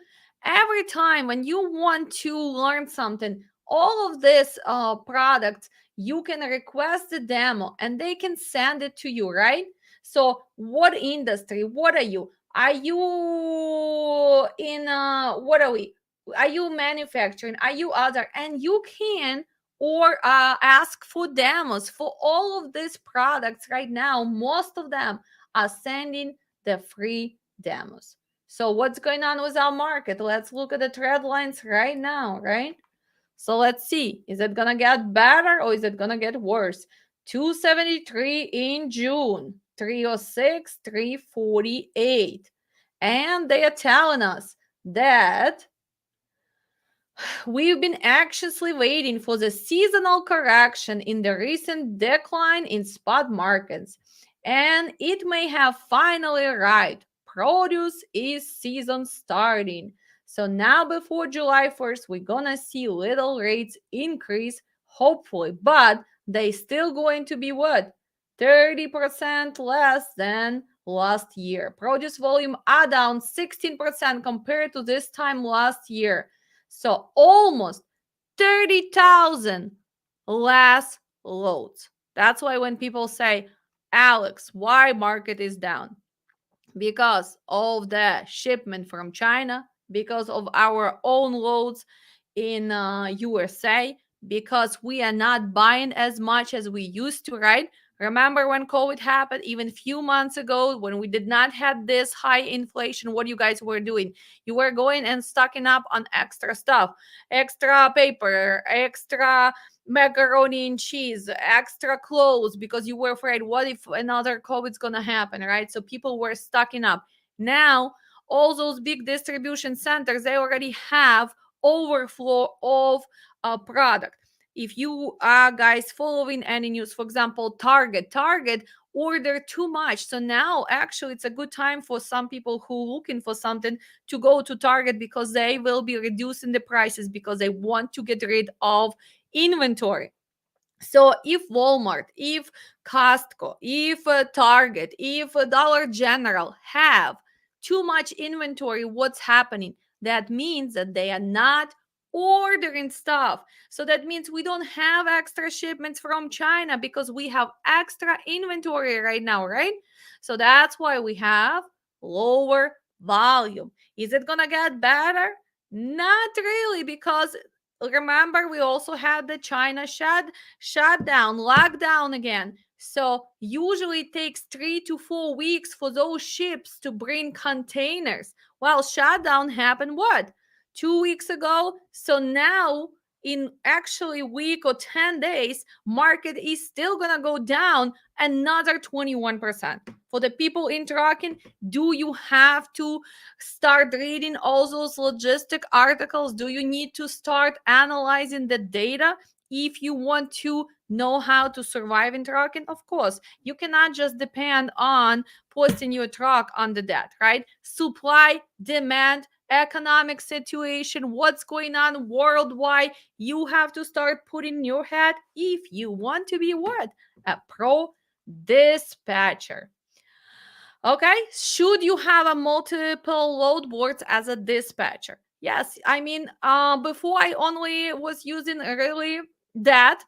every time when you want to learn something, all of this products, you can request the demo and they can send it to you, right? So what industry? What are you? Are you in what are you manufacturing? Are you other? And you can or ask for demos for all of these products right now. Most of them are sending the free demos. So what's going on with our market? Let's look at the trend lines right now, right? So let's see. Is it going to get better or is it going to get worse? 273 in June, 306, 348. And they are telling us that we've been anxiously waiting for the seasonal correction in the recent decline in spot markets, and it may have finally arrived. Produce is season starting. So now before July 1st, we're gonna see little rates increase, hopefully, but they still going to be what? 30% less than last year. Produce volume are down 16% compared to this time last year. So almost 30,000 less loads. That's why when people say, Alex, why market is down? Because of the shipment from China, because of our own loads in USA, because we are not buying as much as we used to, right? Remember when COVID happened, even a few months ago, when we did not have this high inflation, what you guys were doing? You were going and stocking up on extra stuff, extra paper, extra macaroni and cheese, extra clothes, because you were afraid, what if another COVID's gonna happen, right? So people were stocking up. Now, all those big distribution centers, they already have overflow of product. If you are guys following any news, for example, Target ordered too much. So now actually it's a good time for some people who looking for something to go to Target, because they will be reducing the prices because they want to get rid of inventory. So if Walmart, if Costco, if Target, if Dollar General have too much inventory, what's happening? That means that they are not ordering stuff. So that means we don't have extra shipments from China because we have extra inventory right now, right? So that's why we have lower volume. Is it going to get better? Not really, because remember we also had the China shutdown, lockdown again. So usually it takes 3 to 4 weeks for those ships to bring containers. Well, shutdown happened what? 2 weeks ago. So now in actually week or 10 days, market is still gonna go down another 21%. For the people in trucking, do you have to start reading all those logistic articles? Do you need to start analyzing the data if you want to know how to survive in trucking? Of course, you cannot just depend on posting your truck on the debt, right? Supply, demand, economic situation, what's going on worldwide. You have to start putting your head if you want to be what? A pro dispatcher. Okay, should you have a multiple load boards as a dispatcher? Yes, I mean, before I only was using really that,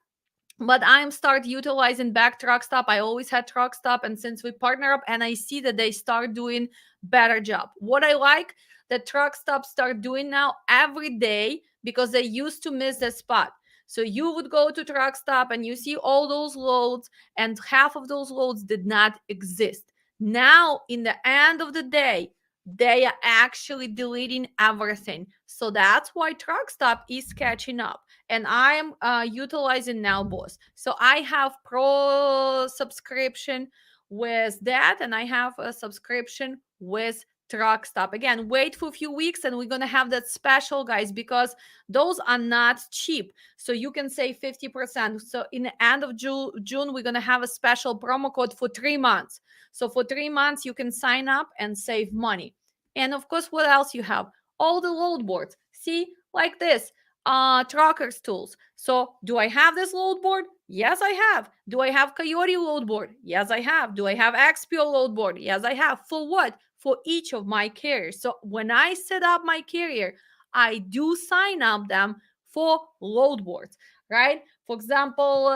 but I'm start utilizing back truck stop. I always had truck stop, and since we partner up, and I see that they start doing better job. What I like that truck stop start doing now every day, because they used to miss the spot. So you would go to truck stop and you see all those loads, and half of those loads did not exist. Now in the end of the day, they are actually deleting everything. So that's why truck stop is catching up, and I am utilizing now Boss. So I have pro subscription with that, and I have a subscription with truck stop. Again, wait for a few weeks and we're gonna have that special, guys, because those are not cheap. So you can save 50%. So in the end of June, we're gonna have a special promo code for 3 months. So for 3 months, you can sign up and save money. And of course, what else you have? All the load boards. See, like this, truckers tools. So do I have this load board? Yes, I have. Do I have Coyote load board? Yes, I have. Do I have XPO load board? Yes, I have. For what? For each of my carriers. So when I set up my carrier, I do sign up them for load boards, right? For example,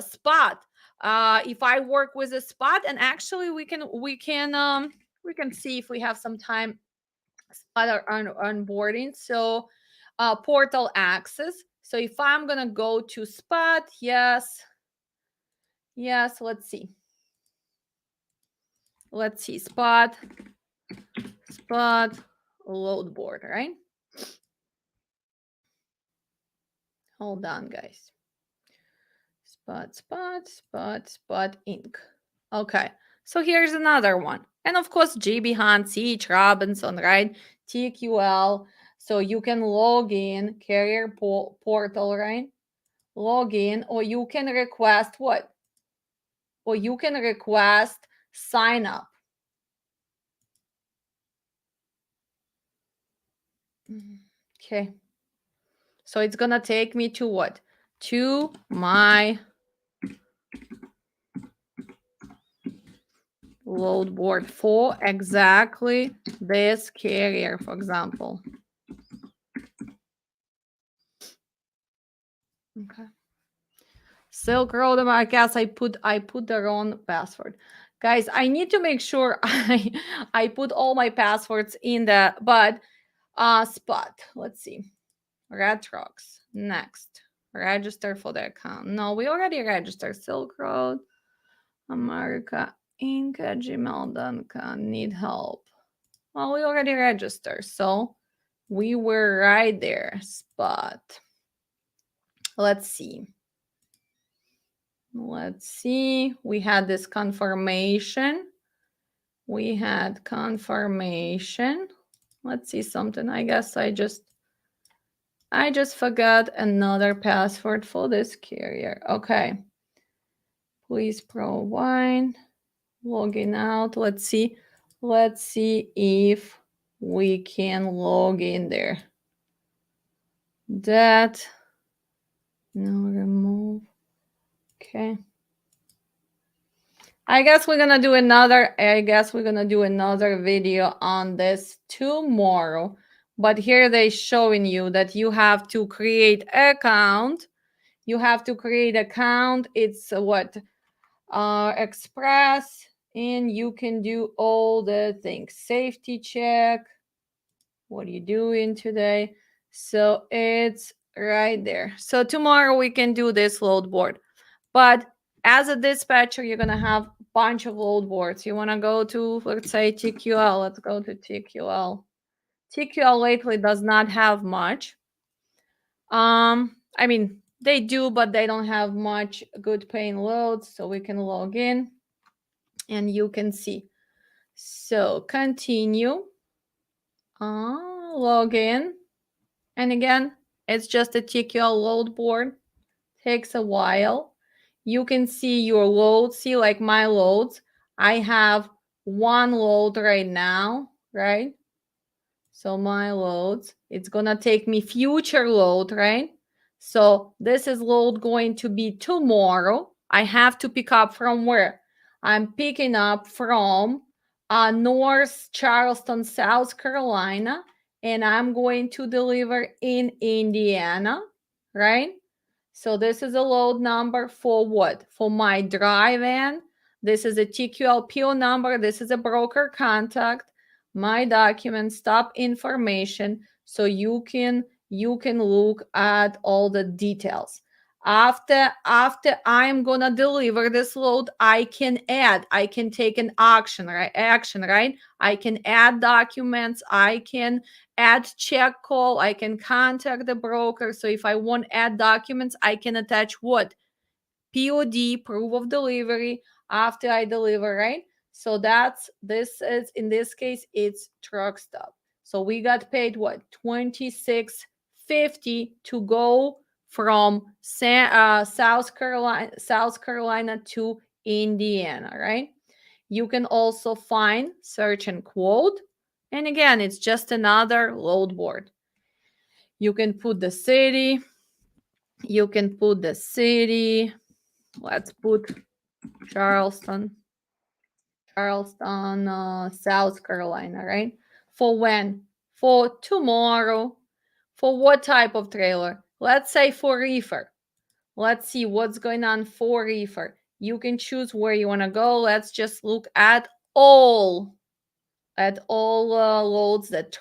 Spot. If I work with a Spot, and actually we can see if we have some time other onboarding. So portal access. So if I'm gonna go to Spot, yes, let's see, Spot load board, right? Hold on, guys. Spot Inc. Okay, so here's another one. And of course, GB Hunt, CH Robinson, right? TQL. So you can log in, carrier portal, right? Log in, or you can request what? Or you can request sign up. Okay. So it's going to take me to what? To my load board for exactly this carrier, for example. Okay. Silk Road, I guess I put the wrong password. Guys, I need to make sure I put all my passwords in the spot. Let's see. Red Trucks. Next. Register for the account. No, we already registered. Silk Road, America, Inca, gmail.com. Need help. Well, we already registered, so we were right there. Spot. Let's see. Let's see. We had this confirmation. We had confirmation. Let's see something. I guess I just forgot another password for this carrier. Okay. Please provide. Logging out. Let's see. Let's see if we can log in there. That. No, remove. Okay. I guess we're gonna do another video on this tomorrow. But here they showing you that you have to create account. You have to create account. It's Express, and you can do all the things. Safety check. What are you doing today? So it's right there. So tomorrow we can do this load board. But as a dispatcher, you're going to have a bunch of load boards. You want to go to, let's say, TQL. Let's go to TQL. TQL lately does not have much. I mean, they do, but they don't have much good paying loads. So we can log in and you can see. So continue. Log in. And again, it's just a TQL load board. Takes a while. You can see your loads. See, like my loads. I have one load right now, right? So my loads, it's gonna take me future load, right? So this is load going to be tomorrow. I have to pick up from where? I'm picking up from North Charleston, South Carolina, and I'm going to deliver in Indiana, right? So this is a load number for what? For my dry van. This is a TQL PO number. This is a broker contact. My document, stop information, so you can look at all the details. After I'm gonna deliver this load, I can take an action, right? I can add documents, I can add check call, I can contact the broker. So if I want to add documents, I can attach what? POD, proof of delivery, after I deliver, right? So this is, in this case, it's truck stop. So we got paid what? $26.50 to go from South Carolina to Indiana, right? You can also find, search, and quote. And again, it's just another load board. You can put the city. Let's put Charleston, South Carolina, right? For when? For tomorrow. For what type of trailer? Let's say for reefer. Let's see what's going on for reefer. You can choose where you want to go. Let's just look at all loads that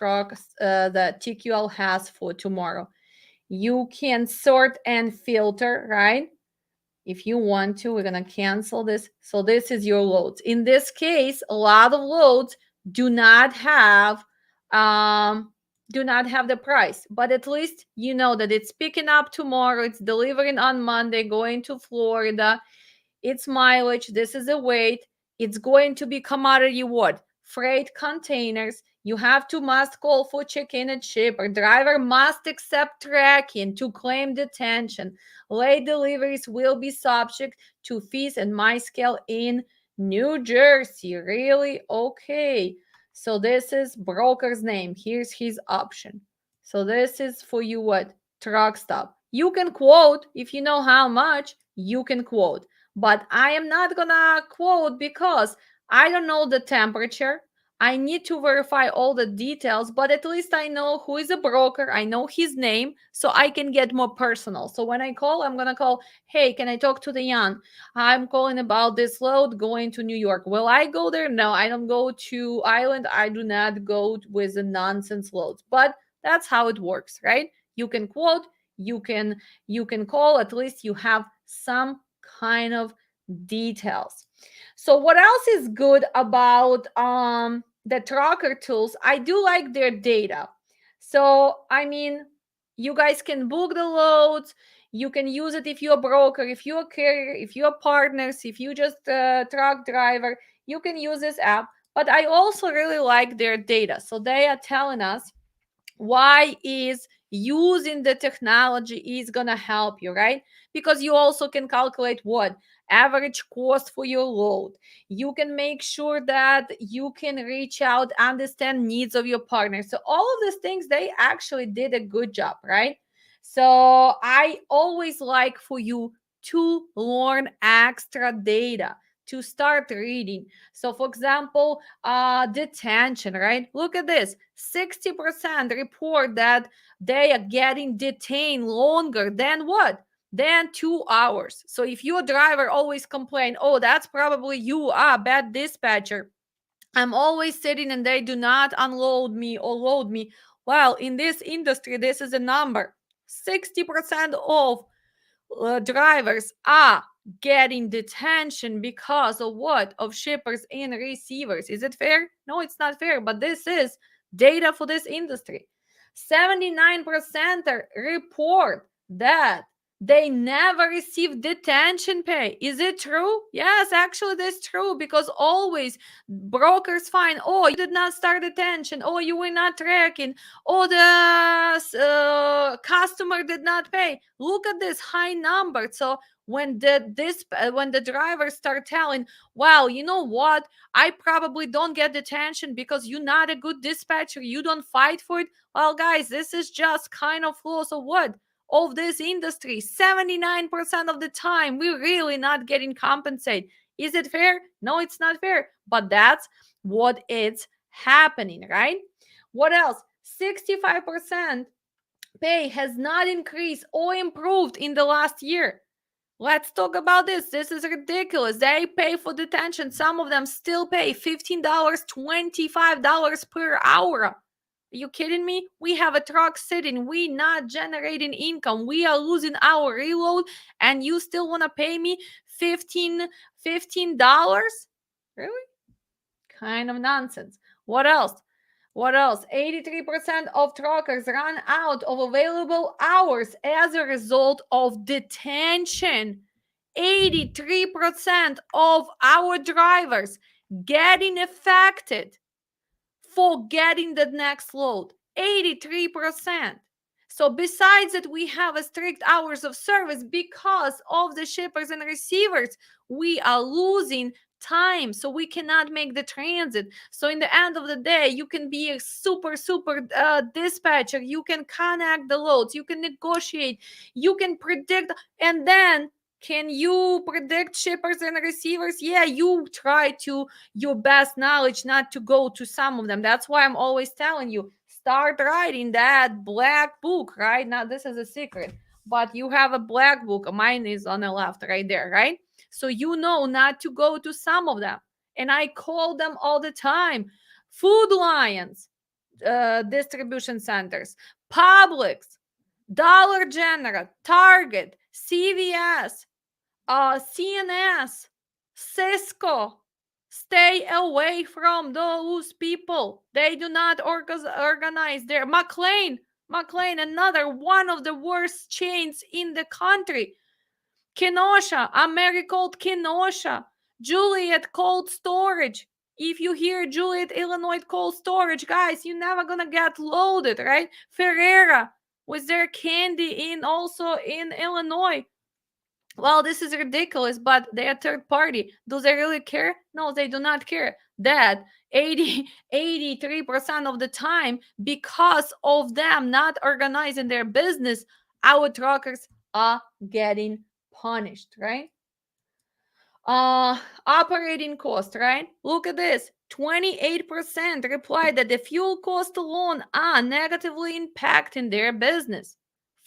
that TQL has for tomorrow. You can sort and filter, right? If you want to, we're going to cancel this. So this is your loads. In this case, a lot of loads do not have the price, but at least you know that it's picking up tomorrow, it's delivering on Monday, going to Florida, it's mileage, this is a weight, it's going to be commodity what? Freight containers. You must call for check-in and ship, or driver must accept tracking to claim detention. Late deliveries will be subject to fees and my scale in New Jersey. Really? Okay. So this is broker's name. Here's his option. So this is for you what? Truck stop. You can quote if you know how much, you can quote. But I am not gonna quote because I don't know the temperature. I need to verify all the details, but at least I know who is a broker. I know his name, so I can get more personal. So when I call, I'm going to call, hey, can I talk to the Jan? I'm calling about this load going to New York. Will I go there? No, I don't go to Island. I do not go with the nonsense loads. But that's how it works, right? You can quote, you can call, at least you have some kind of details. So what else is good about the tracker tools? I do like their data. So I mean, you guys can book the loads. You can use it if you're a broker, if you're a carrier, if you're partners, if you just a truck driver. You can use this app. But I also really like their data. So they are telling us why is using the technology is going to help you, right? Because you also can calculate what average cost for your load. You can make sure that you can reach out, understand needs of your partner. So all of these things, they actually did a good job, right? So I always like for you to learn extra data, to start reading. So for example, detention, right? Look at this. 60% report that they are getting detained longer than what? Than 2 hours. So if your driver always complain, oh, that's probably you, bad dispatcher. I'm always sitting and they do not unload me or load me. Well, in this industry, this is a number. 60% of drivers are getting detention because of what? Of shippers and receivers. Is it fair? No, it's not fair, but this is data for this industry. 79% report that they never receive detention pay. Is it true? Yes, actually, that's true, because always brokers find, oh, you did not start detention, oh, you were not tracking, oh, the customer did not pay. Look at this high number. So when the drivers start telling, well, you know what, I probably don't get detention because you're not a good dispatcher, you don't fight for it. Well, guys, this is just kind of flaws of what? Of this industry. 79% of the time we're really not getting compensated. Is it fair? No, it's not fair, but that's what it's happening, right? What else? 65% pay has not increased or improved in the last year. Let's talk about this. This is ridiculous. They pay for detention. Some of them still pay $15, $25 per hour. Are you kidding me? We have a truck sitting. We not generating income. We are losing our reload, and you still want to pay me 15 $15? Really? Kind of nonsense. What else? What else? 83% of truckers run out of available hours as a result of detention. 83% of our drivers getting affected for getting the next load. 83%. So besides that, we have a strict hours of service because of the shippers and receivers. We are losing time, so we cannot make the transit. So in the end of the day, you can be a super dispatcher. You can connect the loads, you can negotiate, you can predict. And then, can you predict shippers and receivers? Yeah, you try to your best knowledge not to go to some of them. That's why I'm always telling you, start writing that black book, right? Now, this is a secret, but you have a black book. Mine is on the left right there, right? So you know not to go to some of them. And I call them all the time. Food Lions, distribution centers, Publix, Dollar General, Target, CVS, CNS, Cisco. Stay away from those people. They do not organize their McLean, another one of the worst chains in the country. Kenosha, Americold Kenosha, Juliet Cold Storage. If you hear Juliet, Illinois Cold Storage, guys, you're never gonna get loaded, right? Ferrera with their candy in also in Illinois. Well, this is ridiculous, but they are third party. Do they really care? No, they do not care. That 83% of the time, because of them not organizing their business, our truckers are getting punished, right? Uh, Operating cost, right? Look at this. 28% replied that the fuel cost alone are negatively impacting their business.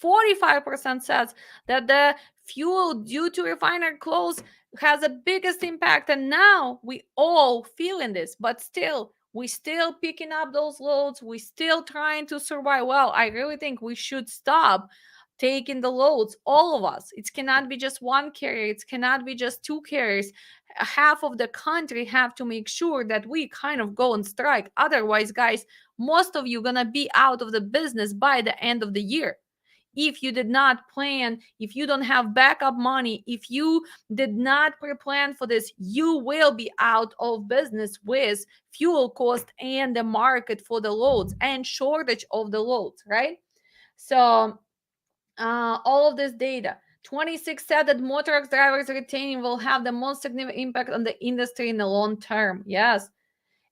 45% says that the fuel due to refinery close has the biggest impact, and now we all feeling this, but still we still picking up those loads, we still trying to survive. Well, I really think we should stop taking the loads, all of us. It cannot be just one carrier, it cannot be just two carriers. Half of the country have to make sure that we kind of go on strike. Otherwise, guys, most of you gonna be out of the business by the end of the year. If you did not plan, if you don't have backup money, if you did not pre-plan for this, you will be out of business with fuel cost and the market for the loads and shortage of the loads, right? So all of this data. 26 said that motor truck drivers retaining will have the most significant impact on the industry in the long term. Yes.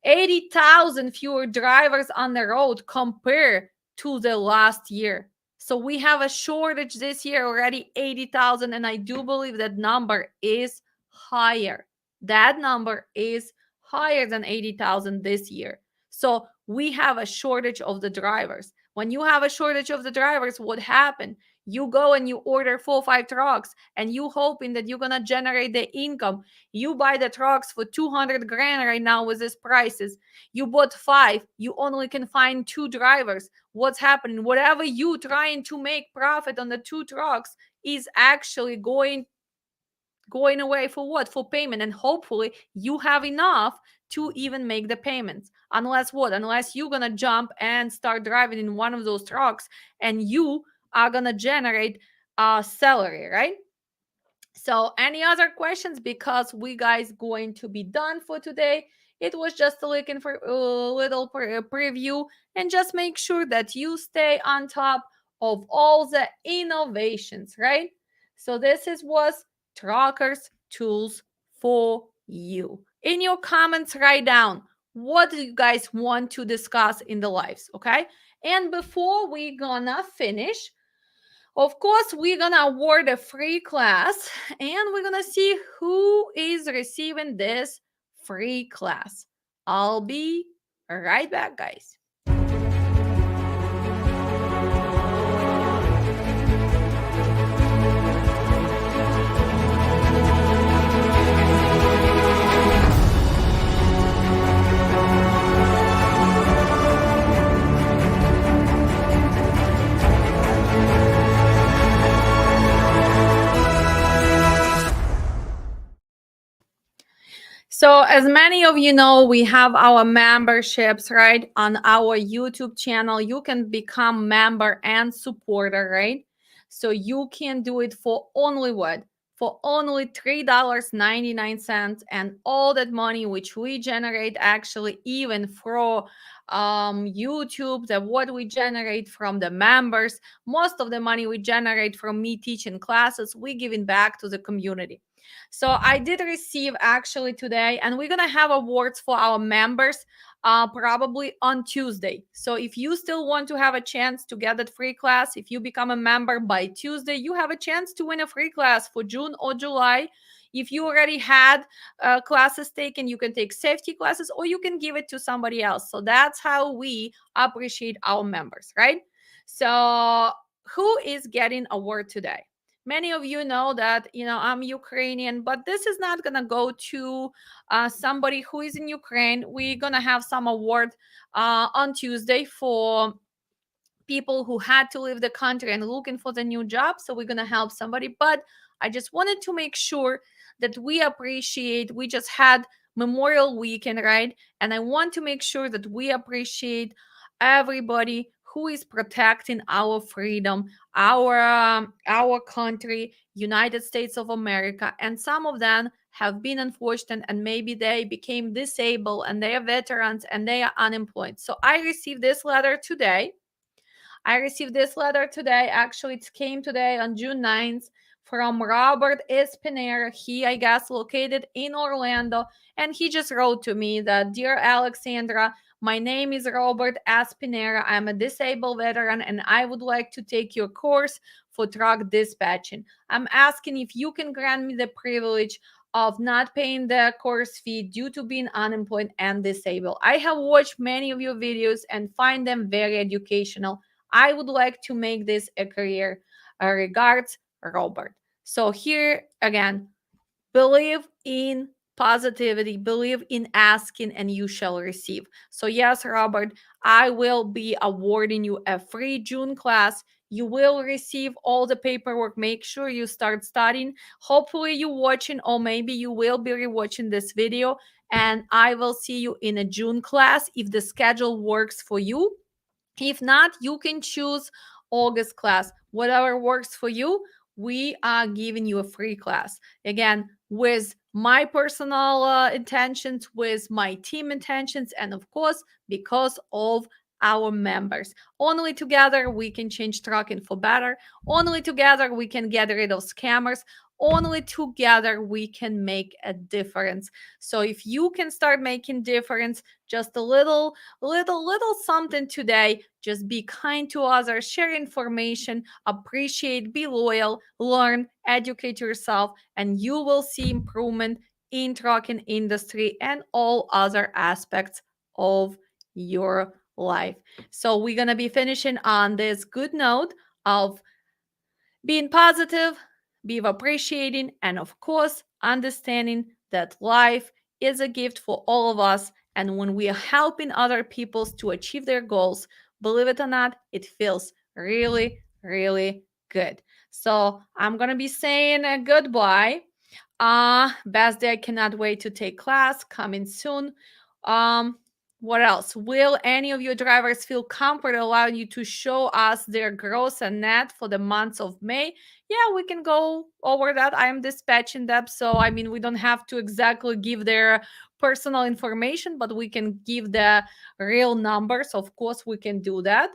80,000 fewer drivers on the road compared to the last year. So we have a shortage this year already, 80,000, and I do believe that number is higher. That number is higher than 80,000 this year. So we have a shortage of the drivers. When you have a shortage of the drivers, what happened? You go and you order 4 or 5 trucks and you hoping that you're gonna generate the income. You buy the trucks for 200 grand right now with these prices. You bought 5, you only can find 2 drivers. What's happening? Whatever you trying to make profit on the 2 trucks is actually going away for what? For payment. And hopefully you have enough to even make the payments. Unless what? Unless you're gonna jump and start driving in one of those trucks and you are gonna generate a salary, right? So any other questions? Because we guys going to be done for today. It was just a little preview, and just make sure that you stay on top of all the innovations, right? So this was Truckers Tools for you. In your comments, write down what do you guys want to discuss in the lives, okay? And before we gonna finish, of course, we're gonna award a free class and we're gonna see who is receiving this free class. I'll be right back, guys. So, as many of you know, we have our memberships, right? On our YouTube channel, you can become member and supporter, right? So you can do it for only what? For only $3.99, and all that money which we generate, actually even from YouTube, that what we generate from the members, most of the money we generate from me teaching classes, we giving back to the community. So I did receive actually today, and we're gonna have awards for our members probably on Tuesday. So if you still want to have a chance to get that free class, if you become a member by Tuesday, you have a chance to win a free class for June or July. If you already had classes taken, you can take safety classes or you can give it to somebody else. So that's how we appreciate our members, right? So who is getting award today? Many of you know that I'm Ukrainian, but this is not gonna go to somebody who is in Ukraine. We're gonna have some award on Tuesday for people who had to leave the country and looking for the new job. So we're gonna help somebody. But I just wanted to make sure that we appreciate. We just had Memorial Weekend, right? And I want to make sure that we appreciate everybody who is protecting our freedom, our country, United States of America. And some of them have been unfortunate, and maybe they became disabled and they are veterans and they are unemployed. So I received this letter today. Actually, it came today on June 9th from Robert Espinera. He, I guess, located in Orlando. And he just wrote to me that, "Dear Alexandra, my name is Robert Espinera. I'm a disabled veteran and I would like to take your course for truck dispatching. I'm asking if you can grant me the privilege of not paying the course fee due to being unemployed and disabled. I have watched many of your videos and find them very educational. I would like to make this a career. Regards, Robert. So here again, believe in positivity, believe in asking, and you shall receive. So, yes, Robert, I will be awarding you a free June class. You will receive all the paperwork. Make sure you start studying. Hopefully, you watching, or maybe you will be rewatching this video. And I will see you in a June class if the schedule works for you. If not, you can choose August class. Whatever works for you, we are giving you a free class. Again, with my personal intentions, with my team intentions, and of course, because of our members. Only together we can change trucking for better. Only together we can get rid of scammers. Only together we can make a difference. So if you can start making difference, just a little something today, just be kind to others, share information, appreciate, be loyal, learn, educate yourself, and you will see improvement in trucking industry and all other aspects of your life. So we're going to be finishing on this good note of being positive, be appreciating, and of course, understanding that life is a gift for all of us. And when we are helping other people to achieve their goals, believe it or not, it feels really, really good. So I'm going to be saying a goodbye. Best day, I cannot wait to take class, coming soon. What else? Will any of your drivers feel comfortable allowing you to show us their gross and net for the months of May? Yeah, we can go over that. I am dispatching them. So, I mean, we don't have to exactly give their personal information, but we can give the real numbers. Of course, we can do that.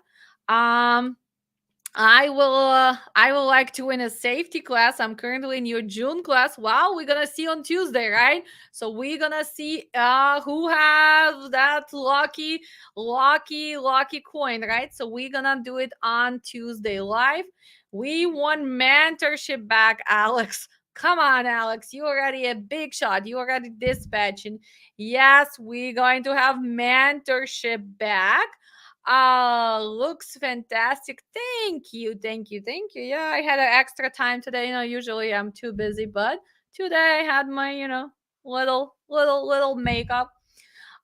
I will like to win a safety class. I'm currently in your June class. Wow, we're gonna see on Tuesday, right? So we're gonna see who have that lucky coin, right? So we're gonna do it on Tuesday live. We want mentorship back, Alex. Come on, Alex. You already a big shot. You already dispatching. Yes, we're going to have mentorship back. Looks fantastic. Thank you. Yeah, I had an extra time today. Usually I'm too busy, but today I had my, little makeup.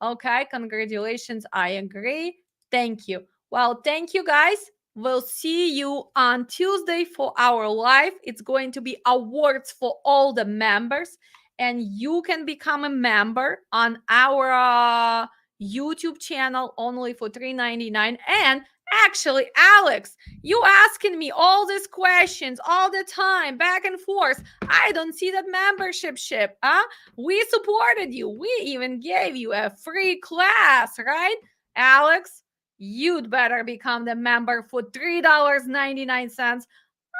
Okay, congratulations. I agree. Thank you. Well, thank you guys. We'll see you on Tuesday for our live. It's going to be awards for all the members, and you can become a member on our YouTube channel only for $3.99. And actually, Alex, you asking me all these questions all the time, back and forth. I don't see that membership ship, huh? We supported you. We even gave you a free class, right? Alex, you'd better become the member for $3.99.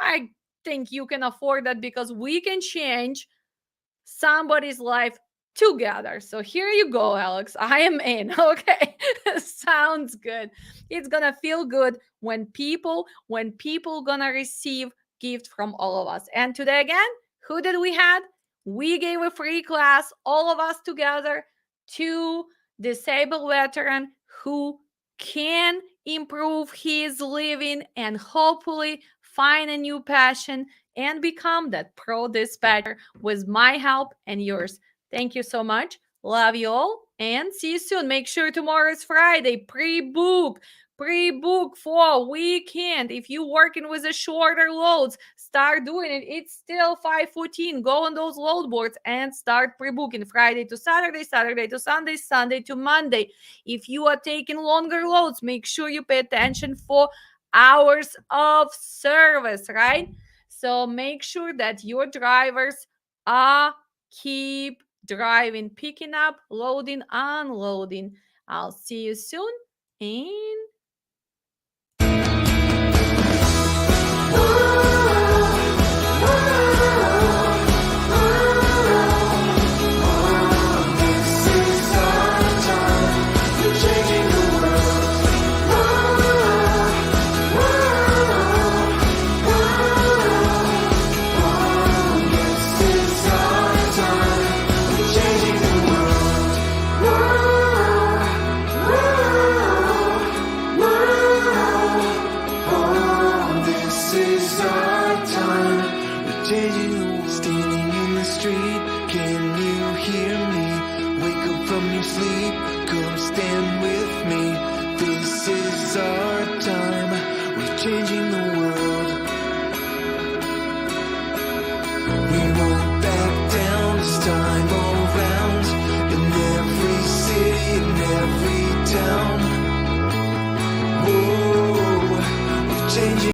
I think you can afford that because we can change somebody's life together. So here you go, Alex. I am in. Okay. Sounds good. It's gonna feel good when people gonna receive gift from all of us. And today again, who did we had? We gave a free class, all of us together, to disabled veteran who can improve his living and hopefully find a new passion and become that pro dispatcher with my help and yours. Thank you so much. Love you all and see you soon. Make sure tomorrow is Friday. Pre-book for weekend. If you're working with the shorter loads, start doing it. It's still 5:14. Go on those load boards and start pre-booking Friday to Saturday, Saturday to Sunday, Sunday to Monday. If you are taking longer loads, make sure you pay attention for hours of service, right? So make sure that your drivers keep driving, picking up, loading, unloading. I'll see you soon and changing the world. Standing in the street, can you hear me? Wake up from your sleep, come stand with me. This is our time, we're changing the world. We won't back down this time around. In every city, in every town. Whoa, we're changing.